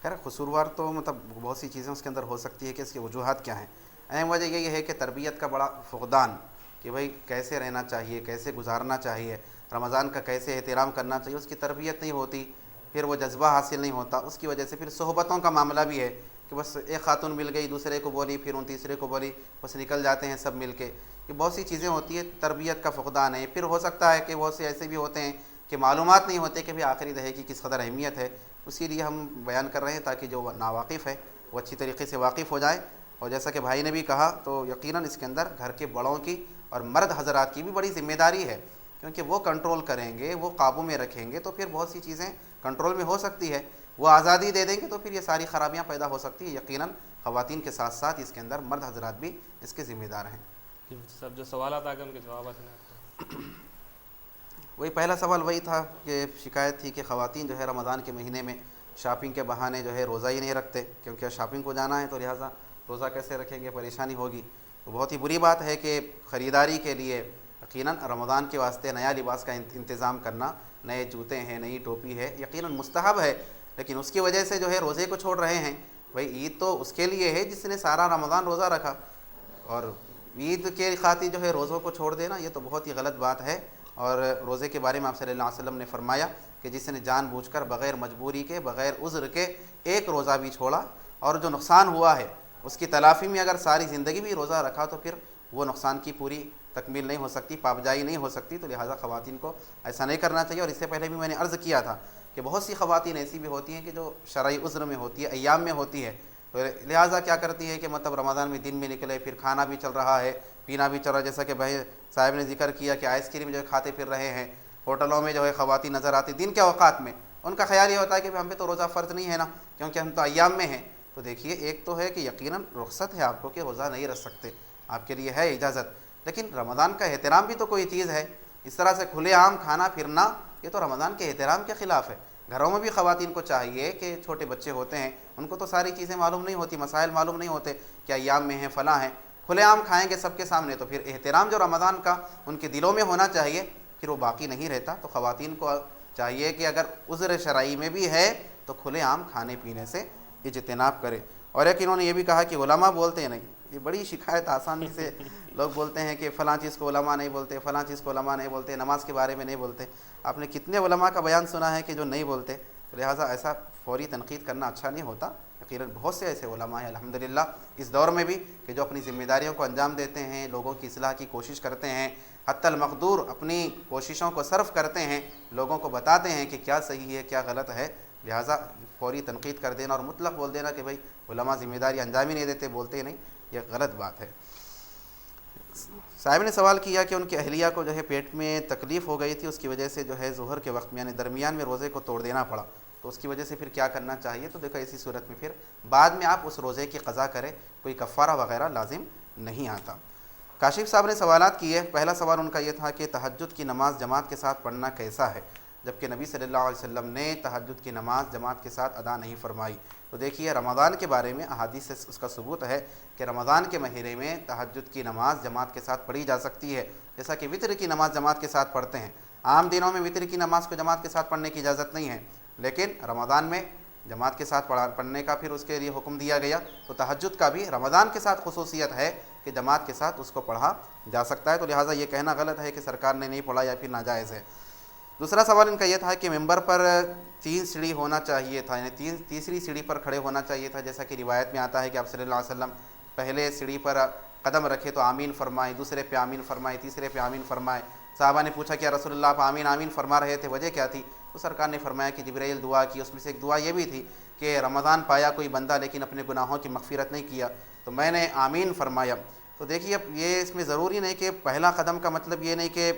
خیر قصوروار تو مطلب بہت سی چیزیں اس کے اندر ہو سکتی ہے کہ اس کی وجوہات کیا ہیں. اہم وجہ یہی ہے کہ تربیت کا بڑا فقدان، کہ بھائی کیسے رہنا چاہیے، کیسے گزارنا چاہیے، رمضان کا کیسے احترام کرنا چاہیے، اس کی تربیت نہیں ہوتی، پھر وہ جذبہ حاصل نہیں ہوتا. اس کی وجہ سے پھر صحبتوں کا معاملہ بھی ہے کہ بس ایک خاتون مل گئی، دوسرے کو بولی، پھر ان تیسرے کو بولی، بس نکل جاتے ہیں سب مل کے. یہ بہت سی چیزیں ہوتی ہیں، تربیت کا فقدان ہے. پھر ہو سکتا ہے کہ بہت سے ایسے بھی ہوتے ہیں کہ معلومات نہیں ہوتے کہ بھی آخری دہے کی کس قدر اہمیت ہے. اسی لیے ہم بیان کر رہے ہیں تاکہ جو ناواقف ہے وہ اچھی طریقے سے واقف ہو جائے. اور جیسا کہ بھائی نے بھی کہا تو یقیناً اس کے اندر گھر کے بڑوں کی اور مرد حضرات کی بھی بڑی ذمہ داری ہے، کیونکہ وہ کنٹرول کریں گے، وہ قابو میں رکھیں گے تو پھر بہت سی چیزیں کنٹرول میں ہو سکتی ہے. وہ آزادی دے دیں گے تو پھر یہ ساری خرابیاں پیدا ہو سکتی ہے. یقیناً خواتین کے ساتھ ساتھ اس کے اندر مرد حضرات بھی اس کے ذمہ دار ہیں. سب جو سوالات آ گئے ان کے جوابات ہیں. وہی پہلا سوال وہی تھا کہ شکایت تھی کہ خواتین جو ہے رمضان کے مہینے میں شاپنگ کے بہانے جو ہے روزہ ہی نہیں رکھتے، کیونکہ شاپنگ کو جانا ہے تو لہٰذا روزہ کیسے رکھیں گے، پریشانی ہوگی. تو بہت ہی بری بات ہے کہ خریداری کے لیے یقیناً رمضان کے واسطے نیا لباس کا انتظام کرنا، نئے جوتے ہیں، نئی ٹوپی ہے، یقیناً مستحب ہے، لیکن اس کی وجہ سے جو ہے روزے کو چھوڑ رہے ہیں. بھائی عید تو اس کے لیے ہے جس نے سارا رمضان روزہ رکھا، اور عید کے خاطر جو ہے روزوں کو چھوڑ دینا یہ تو بہت ہی غلط بات ہے. اور روزے کے بارے میں آپ صلی اللہ علیہ وسلم نے فرمایا کہ جس نے جان بوجھ کر بغیر مجبوری کے، بغیر عذر کے ایک روزہ بھی چھوڑا اور جو نقصان ہوا ہے اس کی تلافی میں اگر ساری زندگی بھی روزہ رکھا تو پھر وہ نقصان کی پوری تکمیل نہیں ہو سکتی، پابجائی نہیں ہو سکتی. تو لہٰذا خواتین کو ایسا نہیں کرنا چاہیے. اور اس سے پہلے بھی میں نے عرض کیا تھا کہ بہت سی خواتین ایسی بھی ہوتی ہیں کہ جو شرعی عذر میں ہوتی ہے، ایام میں ہوتی ہے، تو لہٰذا کیا کرتی ہے کہ مطلب رمضان میں دن میں نکلے، پھر کھانا بھی چل رہا ہے، پینا بھی چل رہا ہے. جیسا کہ بھائی صاحب نے ذکر کیا کہ آئس کریم جو ہے کھاتے پھر رہے ہیں، ہوٹلوں میں جو ہے خواتین نظر آتی دن کے اوقات میں. ان کا خیال یہ ہوتا ہے کہ ہم پہ تو روزہ فرض نہیں ہے نا، کیونکہ ہم تو ایام میں ہیں. تو دیکھیے ایک تو ہے کہ یقیناً رخصت ہے آپ کو کہ روزہ نہیں رکھ سکتے، آپ کے لیے ہے اجازت، لیکن رمضان کا احترام بھی تو کوئی چیز ہے. اس طرح سے کھلے عام کھانا پھرنا یہ تو رمضان کے احترام کے خلاف ہے. گھروں میں بھی خواتین کو چاہیے کہ چھوٹے بچے ہوتے ہیں ان کو تو ساری چیزیں معلوم نہیں ہوتی، مسائل معلوم نہیں ہوتے کہ ایام میں ہیں فلاں ہیں، کھلے عام کھائیں گے سب کے سامنے تو پھر احترام جو رمضان کا ان کے دلوں میں ہونا چاہیے پھر وہ باقی نہیں رہتا. تو خواتین کو چاہیے کہ اگر عذر شرعی میں بھی ہے تو کھلے عام کھانے پینے سے اجتناب کرے. اور ایک انہوں نے یہ بھی کہا کہ علماء بولتے ہیں نہیں، یہ بڑی شکایت آسانی سے لوگ بولتے ہیں کہ فلاں چیز کو علماء نہیں بولتے، فلاں چیز کو علماء نہیں بولتے، نماز کے بارے میں نہیں بولتے. آپ نے کتنے علماء کا بیان سنا ہے کہ جو نہیں بولتے، لہٰذا ایسا فوری تنقید کرنا اچھا نہیں ہوتا. یقیناً بہت سے ایسے علماء ہیں الحمدللہ اس دور میں بھی کہ جو اپنی ذمہ داریوں کو انجام دیتے ہیں، لوگوں کی اصلاح کی کوشش کرتے ہیں، حتی المقدور اپنی کوششوں کو صرف کرتے ہیں، لوگوں کو بتاتے ہیں کہ کیا صحیح ہے کیا غلط ہے. لہٰذا فوری تنقید کر دینا اور مطلق بول دینا کہ بھائی علماء ذمہ داری انجام ہی نہیں دیتے، بولتے ہی نہیں، یہ غلط بات ہے. صاحب نے سوال کیا کہ ان کی اہلیہ کو جو ہے پیٹ میں تکلیف ہو گئی تھی، اس کی وجہ سے جو ہے ظہر کے وقت میں یعنی درمیان میں روزے کو توڑ دینا پڑا، تو اس کی وجہ سے پھر کیا کرنا چاہیے؟ تو دیکھو اسی صورت میں پھر بعد میں آپ اس روزے کی قضا کریں، کوئی کفارہ وغیرہ لازم نہیں آتا. کاشف صاحب نے سوالات کیے. پہلا سوال ان کا یہ تھا کہ تہجد کی نماز جماعت کے ساتھ پڑھنا کیسا ہے؟ جبکہ نبی صلی اللہ علیہ وسلم نے تہجد کی نماز جماعت کے ساتھ ادا نہیں فرمائی۔ تو دیکھیے رمضان کے بارے میں احادیث سے اس کا ثبوت ہے کہ رمضان کے مہینے میں تہجد کی نماز جماعت کے ساتھ پڑھی جا سکتی ہے، جیسا کہ وطر کی نماز جماعت کے ساتھ پڑھتے ہیں۔ عام دنوں میں وطر کی نماز کو جماعت کے ساتھ پڑھنے کی اجازت نہیں ہے، لیکن رمضان میں جماعت کے ساتھ پڑھنے کا پھر اس کے لیے حکم دیا گیا۔ تو تہجد کا بھی رمضان کے ساتھ خصوصیت ہے کہ جماعت کے ساتھ اس کو پڑھا جا سکتا ہے، تو لہٰذا یہ کہنا غلط ہے کہ سرکار نے نہیں پڑھا یا پھر ناجائز ہے۔ دوسرا سوال ان کا یہ تھا کہ ممبر پر 3 سیڑھی ہونا چاہیے تھا، یعنی تیسری سیڑھی پر کھڑے ہونا چاہیے تھا، جیسا کہ روایت میں آتا ہے کہ آپ صلی اللہ علیہ وسلم پہلے سیڑھی پر قدم رکھے تو آمین فرمائے، دوسرے پہ آمین فرمائے، تیسرے پہ آمین فرمائے۔ صحابہ نے پوچھا کہ رسول اللہ آپ آمین آمین فرما رہے تھے، وجہ کیا تھی؟ تو سرکار نے فرمایا کہ جبرائیل دعا کی، اس میں سے ایک دعا یہ بھی تھی کہ رمضان پایا کوئی بندہ لیکن اپنے گناہوں کی مغفرت نہیں کیا، تو میں نے آمین فرمایا۔ تو دیکھیے اب یہ اس میں ضروری نہیں کہ پہلا قدم کا مطلب یہ نہیں کہ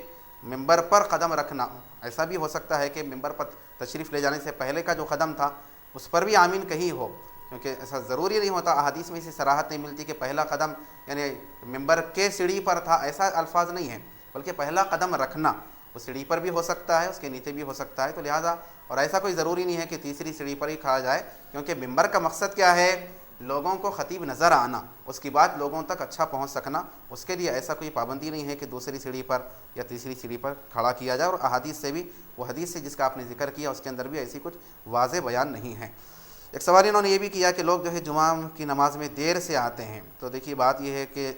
ممبر پر قدم رکھنا، ایسا بھی ہو سکتا ہے کہ ممبر پر تشریف لے جانے سے پہلے کا جو قدم تھا اس پر بھی آمین کہیں ہو، کیونکہ ایسا ضروری نہیں ہوتا، احادیث میں اسی صراحت نہیں ملتی کہ پہلا قدم یعنی ممبر کے سیڑھی پر تھا، ایسا الفاظ نہیں ہے، بلکہ پہلا قدم رکھنا وہ سیڑھی پر بھی ہو سکتا ہے، اس کے نیچے بھی ہو سکتا ہے۔ تو لہٰذا اور ایسا کوئی ضروری نہیں ہے کہ تیسری سیڑھی پر ہی کھڑا جائے، کیونکہ ممبر کا مقصد کیا ہے؟ لوگوں کو خطیب نظر آنا، اس کی بات لوگوں تک اچھا پہنچ سکنا، اس کے لیے ایسا کوئی پابندی نہیں ہے کہ دوسری سیڑھی پر یا تیسری سیڑھی پر کھڑا کیا جائے، اور احادیث سے بھی وہ حدیث سے جس کا آپ نے ذکر کیا اس کے اندر بھی ایسی کچھ واضح بیان نہیں ہے۔ ایک سوال انہوں نے یہ بھی کیا کہ لوگ جو ہے جمعہ کی نماز میں دیر سے آتے ہیں، تو دیکھیے بات یہ ہے کہ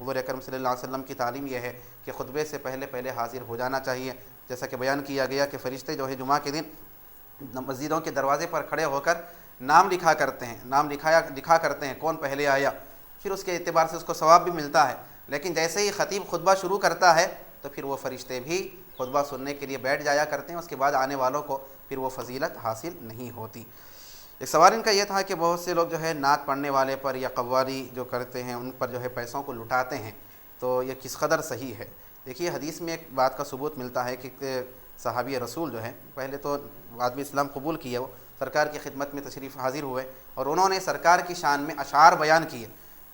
حضور اکرم صلی اللہ علیہ وسلم کی تعلیم یہ ہے کہ خطبے سے پہلے حاضر ہو جانا چاہیے، جیسا کہ بیان کیا گیا کہ فرشتے جو ہے جمعہ کے دن مسجدوں کے دروازے پر کھڑے ہو کر نام لکھا کرتے ہیں، لکھا کرتے ہیں کون پہلے آیا، پھر اس کے اعتبار سے اس کو ثواب بھی ملتا ہے، لیکن جیسے ہی خطیب خطبہ شروع کرتا ہے تو پھر وہ فرشتے بھی خطبہ سننے کے لیے بیٹھ جایا کرتے ہیں، اس کے بعد آنے والوں کو پھر وہ فضیلت حاصل نہیں ہوتی۔ ایک سوال ان کا یہ تھا کہ بہت سے لوگ جو ہے نعت پڑھنے والے پر یا قوالی جو کرتے ہیں ان پر جو ہے پیسوں کو لٹاتے ہیں، تو یہ کس قدر صحیح ہے؟ دیکھیے حدیث میں ایک بات کا ثبوت ملتا ہے کہ صحابی رسول جو ہے پہلے تو آدمی اسلام قبول کیے، وہ سرکار کی خدمت میں تشریف حاضر ہوئے اور انہوں نے سرکار کی شان میں اشعار بیان کیے،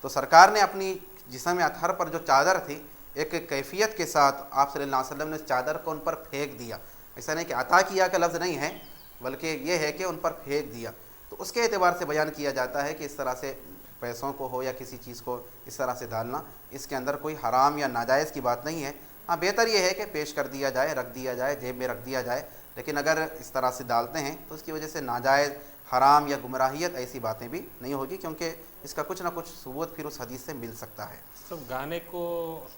تو سرکار نے اپنی جسم اطہر پر جو چادر تھی ایک کیفیت کے ساتھ آپ صلی اللہ علیہ وسلم نے اس چادر کو ان پر پھینک دیا، ایسا نہیں کہ عطا کیا کا لفظ نہیں ہے بلکہ یہ ہے کہ ان پر پھینک دیا، تو اس کے اعتبار سے بیان کیا جاتا ہے کہ اس طرح سے پیسوں کو ہو یا کسی چیز کو اس طرح سے ڈالنا، اس کے اندر کوئی حرام یا ناجائز کی بات نہیں ہے۔ ہاں بہتر یہ ہے کہ پیش کر دیا جائے، رکھ دیا جائے، جیب میں رکھ دیا جائے، لیکن اگر اس طرح سے ڈالتے ہیں تو اس کی وجہ سے ناجائز حرام یا گمراہیت ایسی باتیں بھی نہیں ہوگی، کیونکہ اس کا کچھ نہ کچھ ثبوت پھر اس حدیث سے مل سکتا ہے۔ سب گانے کو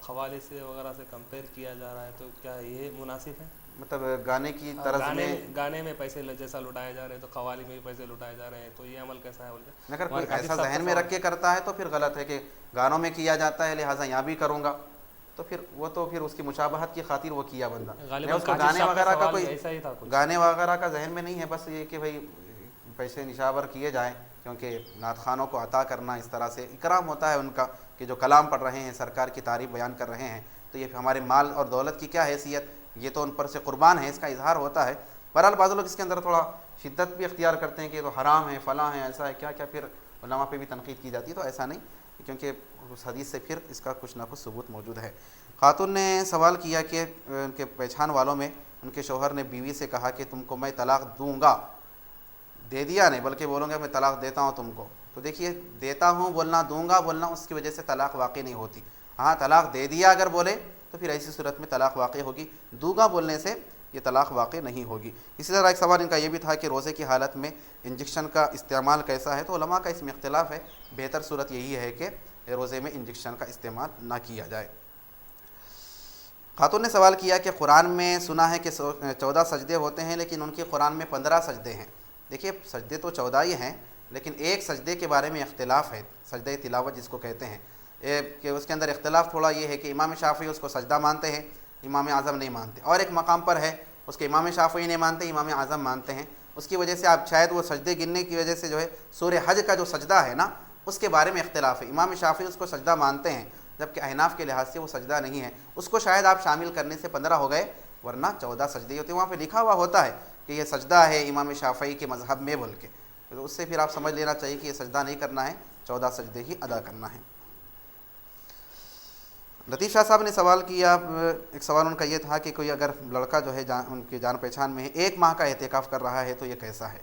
قوالی سے وغیرہ سے کمپیئر کیا جا رہا ہے، تو کیا یہ مناسب ہے؟ مطلب گانے کی طرز میں گانے میں پیسے جیسا لٹائے جا رہے ہیں تو قوالی میں بھی پیسے لٹائے جا رہے ہیں، تو یہ عمل کیسا ہے بول کے اگر کوئی ایسا ذہن میں رکھ کے کرتا ہے تو پھر غلط ہے کہ گانوں میں کیا جاتا ہے لہٰذا یہاں بھی کروں گا، تو پھر وہ تو پھر اس کی مشابہت کی خاطر وہ کیا بندہ، اس کو گانے وغیرہ کا کوئی گانے وغیرہ کا ذہن میں نہیں ہے، بس یہ کہ بھائی پیسے نشاور کیے جائیں، کیونکہ نعت خوانوں کو عطا کرنا اس طرح سے اکرام ہوتا ہے ان کا کہ جو کلام پڑھ رہے ہیں، سرکار کی تعریف بیان کر رہے ہیں، تو یہ ہمارے مال اور دولت کی کیا حیثیت، یہ تو ان پر سے قربان ہے، اس کا اظہار ہوتا ہے۔ بہرحال بعض لوگ اس کے اندر تھوڑا شدت بھی اختیار کرتے ہیں کہ یہ تو حرام ہے، فلاں ہے، ایسا ہے، کیا پھر علماء پہ بھی تنقید کی جاتی ہے، تو ایسا نہیں، کیونکہ اس حدیث سے پھر اس کا کچھ نہ کچھ ثبوت موجود ہے۔ خاتون نے سوال کیا کہ ان کے پہچان والوں میں ان کے شوہر نے بیوی سے کہا کہ تم کو میں طلاق دوں گا، دے دیا نہیں بلکہ بولوں گا میں طلاق دیتا ہوں تم کو، تو دیکھیے دیتا ہوں بولنا، دوں گا بولنا اس کی وجہ سے طلاق واقع نہیں ہوتی۔ ہاں طلاق دے دیا اگر بولے تو پھر ایسی صورت میں طلاق واقع ہوگی، دوں گا بولنے سے یہ طلاق واقع نہیں ہوگی۔ اسی طرح ایک سوال ان کا یہ بھی تھا کہ روزے کی حالت میں انجیکشن کا استعمال کیسا ہے، تو علماء کا اس میں اختلاف ہے، بہتر صورت یہی ہے کہ روزے میں انجیکشن کا استعمال نہ کیا جائے۔ خاتون نے سوال کیا کہ قرآن میں سنا ہے کہ 14 سجدے ہوتے ہیں لیکن ان کے قرآن میں 15 سجدے ہیں۔ دیکھیے سجدے تو 14 ہی ہیں، لیکن ایک سجدے کے بارے میں اختلاف ہے، سجدہ تلاوت جس کو کہتے ہیں، کہ اس کے اندر اختلاف تھوڑا یہ ہے کہ امام شافعی اس کو سجدہ مانتے ہیں، امام اعظم نہیں مانتے، اور ایک مقام پر ہے اس کے امام شافعی نہیں مانتے، امام اعظم مانتے ہیں، اس کی وجہ سے آپ شاید وہ سجدے گننے کی وجہ سے جو ہے سورہ حج کا جو سجدہ ہے نا اس کے بارے میں اختلاف ہے، امام شافعی اس کو سجدہ مانتے ہیں جبکہ احناف کے لحاظ سے وہ سجدہ نہیں ہے، اس کو شاید آپ شامل کرنے سے 15 ہو گئے، ورنہ 14 سجدے ہوتے ہیں، وہاں پہ لکھا ہوا ہوتا ہے کہ یہ سجدہ ہے امام شافعی کے مذہب میں بول کے، تو اس سے پھر آپ سمجھ لینا چاہیے کہ یہ سجدہ نہیں کرنا ہے، 14 سجدے ہی ادا کرنا ہے۔ لطیف شاہ صاحب نے سوال کیا، ایک سوال ان کا یہ تھا کہ کوئی اگر لڑکا جو ہے ان کی جان پہچان میں ہے 1 ماہ کا اعتکاف کر رہا ہے تو یہ کیسا ہے؟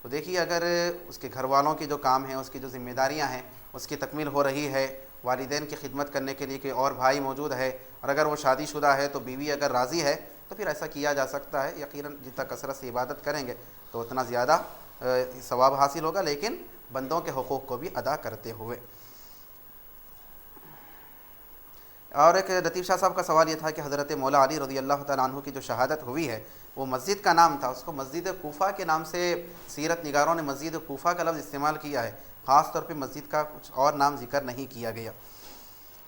تو دیکھیے، اگر اس کے گھر والوں کی جو کام ہیں، اس کی جو ذمہ داریاں ہیں، اس کی تکمیل ہو رہی ہے، والدین کی خدمت کرنے کے لیے کوئی اور بھائی موجود ہے، اور اگر وہ شادی شدہ ہے تو بیوی اگر راضی ہے تو پھر ایسا کیا جا سکتا ہے۔ یقیناً جتنا کثرت سے عبادت کریں گے تو اتنا زیادہ ثواب حاصل ہوگا، لیکن بندوں کے حقوق کو بھی ادا کرتے ہوئے۔ اور ایک لطیف شاہ صاحب کا سوال یہ تھا کہ حضرت مولا علی رضی اللہ تعالیٰ عنہ کی جو شہادت ہوئی ہے وہ مسجد کا نام تھا، اس کو مسجد کوفہ کے نام سے سیرت نگاروں نے مسجد کوفہ کا لفظ استعمال کیا ہے، خاص طور پہ مسجد کا کچھ اور نام ذکر نہیں کیا گیا۔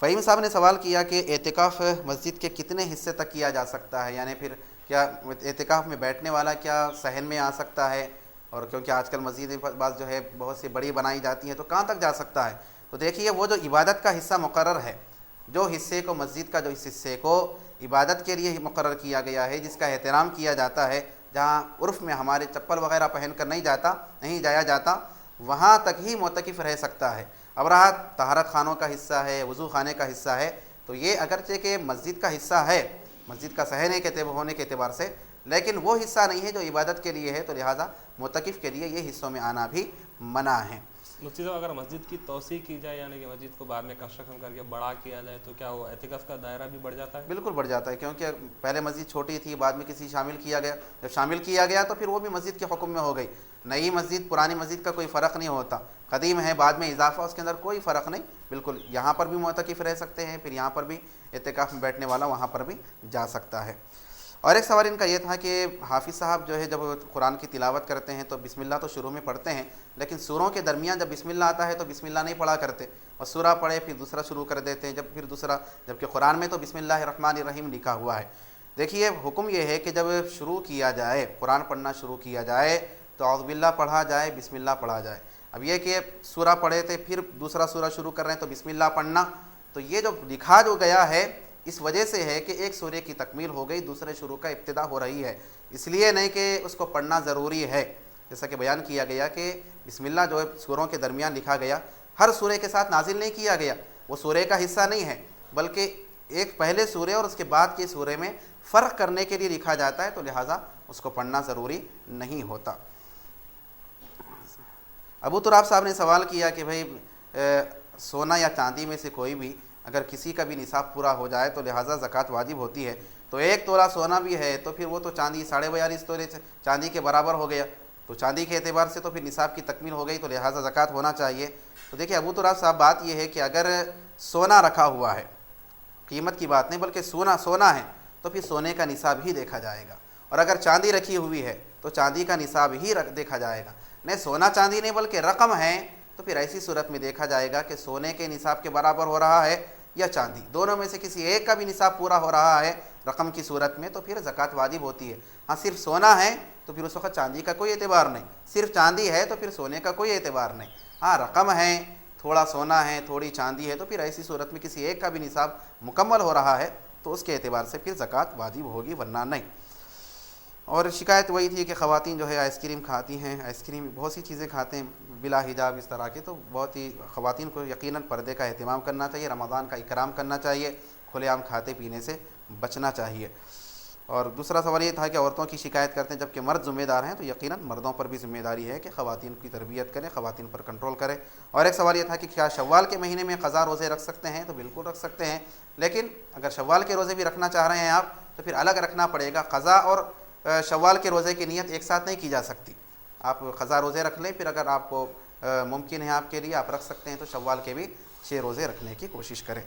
فہیم صاحب نے سوال کیا کہ اعتکاف مسجد کے کتنے حصے تک کیا جا سکتا ہے، یعنی پھر کیا اعتکاف میں بیٹھنے والا کیا صحن میں آ سکتا ہے، اور کیونکہ آج کل مسجد بعض جو ہے بہت سی بڑی بنائی جاتی ہیں تو کہاں تک جا سکتا ہے؟ تو دیکھیے، وہ جو عبادت کا حصہ مقرر ہے، جو حصے کو مسجد کا جو اس حصے کو عبادت کے لیے ہی مقرر کیا گیا ہے، جس کا احترام کیا جاتا ہے، جہاں عرف میں ہمارے چپل وغیرہ پہن کر نہیں جایا جاتا، وہاں تک ہی معتکف رہ سکتا ہے۔ اب رہا طہارت خانوں کا حصہ ہے، وضو خانے کا حصہ ہے، تو یہ اگرچہ کہ مسجد کا حصہ ہے، مسجد کا صحن ہونے کے اعتبار سے، لیکن وہ حصہ نہیں ہے جو عبادت کے لیے ہے، تو لہٰذا معتکف کے لیے یہ حصوں میں آنا بھی منع ہے۔ مفتی صاحب، اگر مسجد کی توسیع کی جائے، یعنی کہ مسجد کو بعد میں کنسٹرکشن کر کے بڑا کیا جائے، تو کیا وہ اعتکاف کا دائرہ بھی بڑھ جاتا ہے؟ بالکل بڑھ جاتا ہے، کیونکہ پہلے مسجد چھوٹی تھی، بعد میں کسی شامل کیا گیا، جب شامل کیا گیا تو پھر وہ بھی مسجد کے حکم میں ہو گئی۔ نئی مسجد پرانی مسجد کا کوئی فرق نہیں ہوتا، قدیم ہے بعد میں اضافہ، اس کے اندر کوئی فرق نہیں، بالکل یہاں پر بھی معتکف رہ سکتے ہیں، پھر یہاں پر بھی اعتکاف میں بیٹھنے والا وہاں پر بھی جا سکتا ہے۔ اور ایک سوال ان کا یہ تھا کہ حافظ صاحب جو ہے جب قرآن کی تلاوت کرتے ہیں تو بسم اللہ تو شروع میں پڑھتے ہیں، لیکن سوروں کے درمیان جب بسم اللہ آتا ہے تو بسم اللہ نہیں پڑھا کرتے، اور سورہ پڑھے پھر دوسرا شروع کر دیتے ہیں، پھر دوسرا، جبکہ قرآن میں تو بسم اللہ الرحمن الرحیم لکھا ہوا ہے۔ دیکھیے، حکم یہ ہے کہ جب شروع کیا جائے، قرآن پڑھنا شروع کیا جائے تو اعوذ باللہ پڑھا جائے، بسم اللہ پڑھا جائے۔ اب یہ کہ سورہ پڑھے تھے پھر دوسرا سورہ شروع کر رہے ہیں تو بسم اللہ پڑھنا، تو یہ جو لکھا جو گیا ہے اس وجہ سے ہے کہ ایک سورے کی تکمیل ہو گئی، دوسرے شروع کا ابتدا ہو رہی ہے، اس لیے نہیں کہ اس کو پڑھنا ضروری ہے۔ جیسا کہ بیان کیا گیا کہ بسم اللہ جو ہے سوروں کے درمیان لکھا گیا، ہر سورے کے ساتھ نازل نہیں کیا گیا، وہ سورے کا حصہ نہیں ہے، بلکہ ایک پہلے سورے اور اس کے بعد کے سورے میں فرق کرنے کے لیے لکھا جاتا ہے، تو لہٰذا اس کو پڑھنا ضروری نہیں ہوتا۔ ابو تراب صاحب نے سوال کیا کہ بھئی سونا یا چاندی میں سے کوئی بھی اگر کسی کا بھی نصاب پورا ہو جائے تو لہٰذا زکوٰۃ واجب ہوتی ہے، تو 1 تولہ سونا بھی ہے تو پھر وہ تو چاندی 42.5 تولے چاندی کے برابر ہو گیا، تو چاندی کے اعتبار سے تو پھر نصاب کی تکمیل ہو گئی، تو لہٰذا زکوٰۃ ہونا چاہیے۔ تو دیکھیں ابو تراب صاحب، بات یہ ہے کہ اگر سونا رکھا ہوا ہے، قیمت کی بات نہیں بلکہ سونا ہے، تو پھر سونے کا نصاب ہی دیکھا جائے گا، اور اگر چاندی رکھی ہوئی ہے تو چاندی کا نصاب ہی دیکھا جائے گا، نہیں سونا چاندی نہیں بلکہ رقم ہے، تو پھر ایسی صورت میں دیکھا جائے گا کہ سونے کے نصاب کے برابر ہو رہا ہے یا چاندی، دونوں میں سے کسی ایک کا بھی نصاب پورا ہو رہا ہے رقم کی صورت میں، تو پھر زکوٰۃ واجب ہوتی ہے۔ ہاں صرف سونا ہے تو پھر اس وقت چاندی کا کوئی اعتبار نہیں، صرف چاندی ہے تو پھر سونے کا کوئی اعتبار نہیں۔ ہاں رقم ہے، تھوڑا سونا ہے، تھوڑی چاندی ہے، تو پھر ایسی صورت میں کسی ایک کا بھی نصاب مکمل ہو رہا ہے تو اس کے اعتبار سے پھر زکوٰۃ واجب ہوگی، ورنہ نہیں۔ اور شکایت وہی تھی کہ خواتین جو ہے آئس کریم کھاتی ہیں، آئس کریم بہت سی چیزیں کھاتے ہیں بلا حجاب اس طرح کے، تو بہت ہی خواتین کو یقیناً پردے کا اہتمام کرنا چاہیے، رمضان کا اکرام کرنا چاہیے، کھلے عام کھاتے پینے سے بچنا چاہیے۔ اور دوسرا سوال یہ تھا کہ عورتوں کی شکایت کرتے ہیں جبکہ مرد ذمہ دار ہیں، تو یقیناً مردوں پر بھی ذمہ داری ہے کہ خواتین کی تربیت کریں، خواتین پر کنٹرول کریں۔ اور ایک سوال یہ تھا کہ کیا شوال کے مہینے میں قضا روزے رکھ سکتے ہیں؟ تو بالکل رکھ سکتے ہیں، لیکن اگر شوال کے روزے بھی رکھنا چاہ رہے ہیں آپ تو پھر الگ رکھنا پڑے گا، قضا اور شوال کے روزے کی نیت ایک ساتھ نہیں کی جا سکتی۔ آپ قضا روزے رکھ لیں، پھر اگر آپ کو ممکن ہے آپ کے لیے آپ رکھ سکتے ہیں تو شوال کے بھی 6 روزے رکھنے کی کوشش کریں۔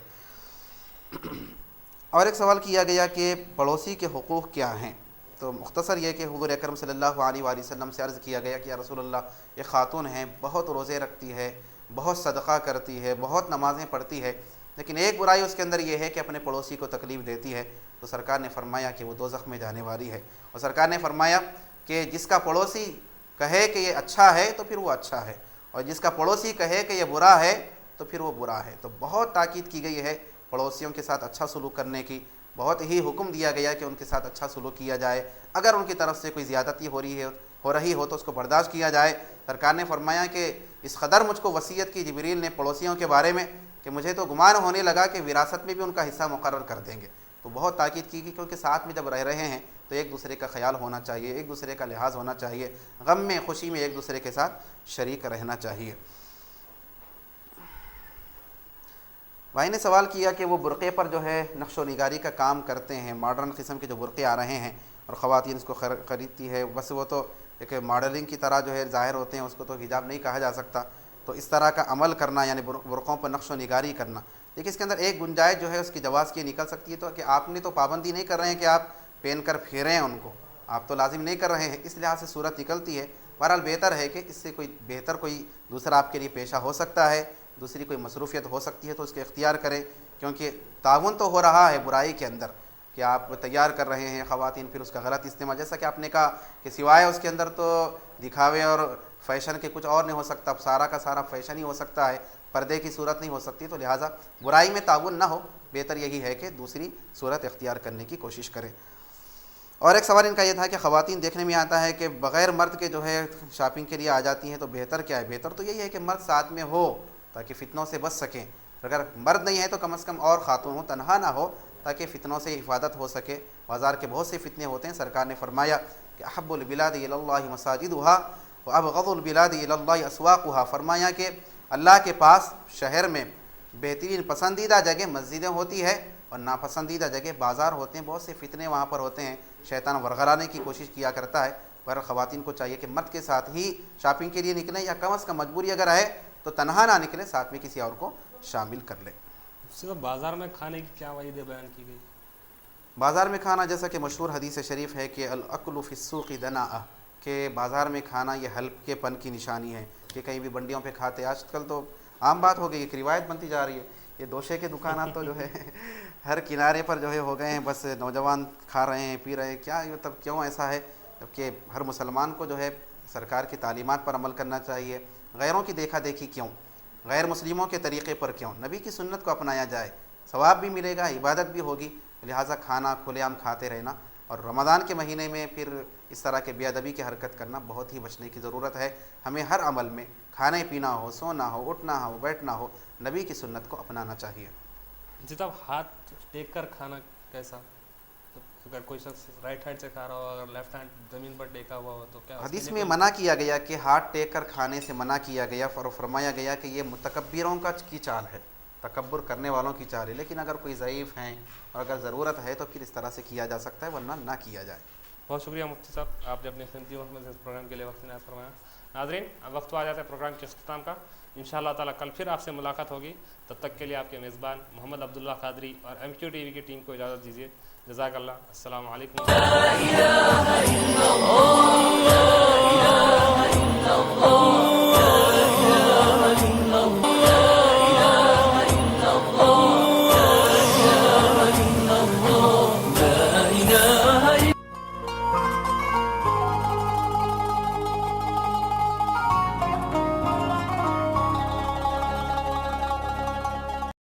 اور ایک سوال کیا گیا کہ پڑوسی کے حقوق کیا ہیں، تو مختصر یہ کہ حضور اکرم صلی اللہ علیہ وآلہ وسلم سے عرض کیا گیا کہ یا رسول اللہ، ایک خاتون ہے، بہت روزے رکھتی ہے، بہت صدقہ کرتی ہے، بہت نمازیں پڑھتی ہے، لیکن ایک برائی اس کے اندر یہ ہے کہ اپنے پڑوسی کو تکلیف دیتی ہے، تو سرکار نے فرمایا کہ وہ دوزخ میں جانے والی ہے۔ اور سرکار نے فرمایا کہ جس کا پڑوسی کہے کہ یہ اچھا ہے تو پھر وہ اچھا ہے، اور جس کا پڑوسی کہے کہ یہ برا ہے تو پھر وہ برا ہے۔ تو بہت تاکید کی گئی ہے پڑوسیوں کے ساتھ اچھا سلوک کرنے کی، بہت ہی حکم دیا گیا کہ ان کے ساتھ اچھا سلوک کیا جائے، اگر ان کی طرف سے کوئی زیادتی ہو رہی ہو تو اس کو برداشت کیا جائے۔ سرکار نے فرمایا کہ اس قدر مجھ کو وصیت کی جبریل نے پڑوسیوں کے بارے میں کہ مجھے تو گمان ہونے لگا کہ وراثت میں بھی ان کا حصہ مقرر کر دیں گے. تو بہت تاکید کی کیونکہ ساتھ میں جب رہ رہے ہیں تو ایک دوسرے کا خیال ہونا چاہیے, ایک دوسرے کا لحاظ ہونا چاہیے, غم میں خوشی میں ایک دوسرے کے ساتھ شریک رہنا چاہیے. بھائی نے سوال کیا کہ وہ برقعے پر جو ہے نقش و نگاری کا کام کرتے ہیں, ماڈرن قسم کے جو برقعے آ رہے ہیں اور خواتین اس کو خریدتی ہے, بس وہ تو ایک ماڈلنگ کی طرح جو ہے ظاہر ہوتے ہیں, اس کو تو حجاب نہیں کہا جا سکتا. تو اس طرح کا عمل کرنا یعنی برقعوں پر نقش و نگاری کرنا, دیکھیے اس کے اندر ایک گنجائش جو ہے اس کی جواز کی نکل سکتی ہے. تو کہ آپ نے تو پابندی نہیں کر رہے ہیں کہ آپ پہن کر پھیریں ان کو, آپ تو لازم نہیں کر رہے ہیں, اس لحاظ سے صورت نکلتی ہے. بہرحال بہتر ہے کہ اس سے کوئی بہتر کوئی دوسرا آپ کے لیے پیشہ ہو سکتا ہے, دوسری کوئی مصروفیت ہو سکتی ہے تو اس کے اختیار کریں, کیونکہ تعاون تو ہو رہا ہے برائی کے اندر کہ آپ تیار کر رہے ہیں خواتین, پھر اس کا غلط استعمال, جیسا کہ آپ نے کہا کہ سوائے اس کے اندر تو دکھاوے اور فیشن کے کچھ اور نہیں ہو سکتا, سارا کا سارا فیشن ہی ہو سکتا ہے, پردے کی صورت نہیں ہو سکتی. تو لہٰذا برائی میں تعاون نہ ہو, بہتر یہی ہے کہ دوسری صورت اختیار کرنے کی کوشش کریں. اور ایک سوال ان کا یہ تھا کہ خواتین دیکھنے میں آتا ہے کہ بغیر مرد کے جو ہے شاپنگ کے لیے آ جاتی ہیں, تو بہتر کیا ہے؟ بہتر تو یہی ہے کہ مرد ساتھ میں ہو تاکہ فتنوں سے بچ سکیں. اگر مرد نہیں ہے تو کم از کم اور خاتون ہوں, تنہا نہ ہو تاکہ فتنوں سے حفاظت ہو سکے. بازار کے بہت سے فتنے ہوتے ہیں, سرکار نے فرمایا کہ احب البلاد الی اللہ مساجدها وابغض البلاد الی اللہ اسواقها, فرمایا کہ اللہ کے پاس شہر میں بہترین پسندیدہ جگہ مسجدیں ہوتی ہے اور ناپسندیدہ جگہ بازار ہوتے ہیں. بہت سے فتنے وہاں پر ہوتے ہیں, شیطان ورغلانے کی کوشش کیا کرتا ہے. پر خواتین کو چاہیے کہ مرد کے ساتھ ہی شاپنگ کے لیے نکلیں, یا کم از کم مجبوری اگر ہے تو تنہا نہ نکلیں, ساتھ میں کسی اور کو شامل کر لیں. صرف بازار میں کھانے کی کیا وعید بیان کی گئی؟ بازار میں کھانا, جیسا کہ مشہور حدیث شریف ہے کہ الاکل فی السوق دناء, کہ بازار میں کھانا یہ ہلکے پن کی نشانی ہے, کہ کہیں بھی بنڈیوں پہ کھاتے. آج کل تو عام بات ہو گئی, ایک روایت بنتی جا رہی ہے. یہ دوشے کے دکانات تو جو ہے ہر کنارے پر جو ہے ہو گئے ہیں, بس نوجوان کھا رہے ہیں پی رہے ہیں. کیا مطلب کیوں ایسا ہے؟ جبکہ ہر مسلمان کو جو ہے سرکار کی تعلیمات پر عمل کرنا چاہیے. غیروں کی دیکھا دیکھی کیوں, غیر مسلموں کے طریقے پر کیوں؟ نبی کی سنت کو اپنایا جائے, ثواب بھی ملے گا, عبادت بھی ہوگی. لہٰذا کھانا کھلے عام کھاتے رہنا, اور رمضان کے مہینے میں پھر اس طرح کے بے ادبی کی حرکت کرنا بہت ہی بچنے کی ضرورت ہے. ہمیں ہر عمل میں کھانا پینا ہو, سونا ہو, اٹھنا ہو, بیٹھنا ہو, نبی کی سنت کو اپنانا چاہیے. جی صاحب, ہاتھ ٹیک کر کھانا کیسا؟ اگر کوئی شخص رائٹ ہینڈ سے کھا رہا ہو, اگر لیفٹ ہینڈ زمین پر ٹیکا ہوا ہو تو کیا؟ حدیث میں منع کیا گیا کہ ہاتھ ٹیک کر کھانے سے منع کیا گیا, فرمایا گیا کہ یہ متکبروں کی چال ہے, تکبر کرنے والوں کی چال ہے. لیکن اگر کوئی ضعیف ہیں اور اگر ضرورت ہے تو پھر اس طرح سے کیا جا سکتا ہے, ورنہ نہ کیا جائے. بہت شکریہ مفتی صاحب, آپ نے اپنے قیمتی وقت میں اس پروگرام کے لیے وقت عنایت فرمایا. ناظرین, اب وقت آ جاتا ہے پروگرام کے اختتام کا. انشاءاللہ تعالیٰ کل پھر آپ سے ملاقات ہوگی. تب تک کے لیے آپ کے میزبان محمد عبداللہ قادری اور MQ TV کی ٹیم کو اجازت دیجیے. جزاک اللہ. السلام علیکم.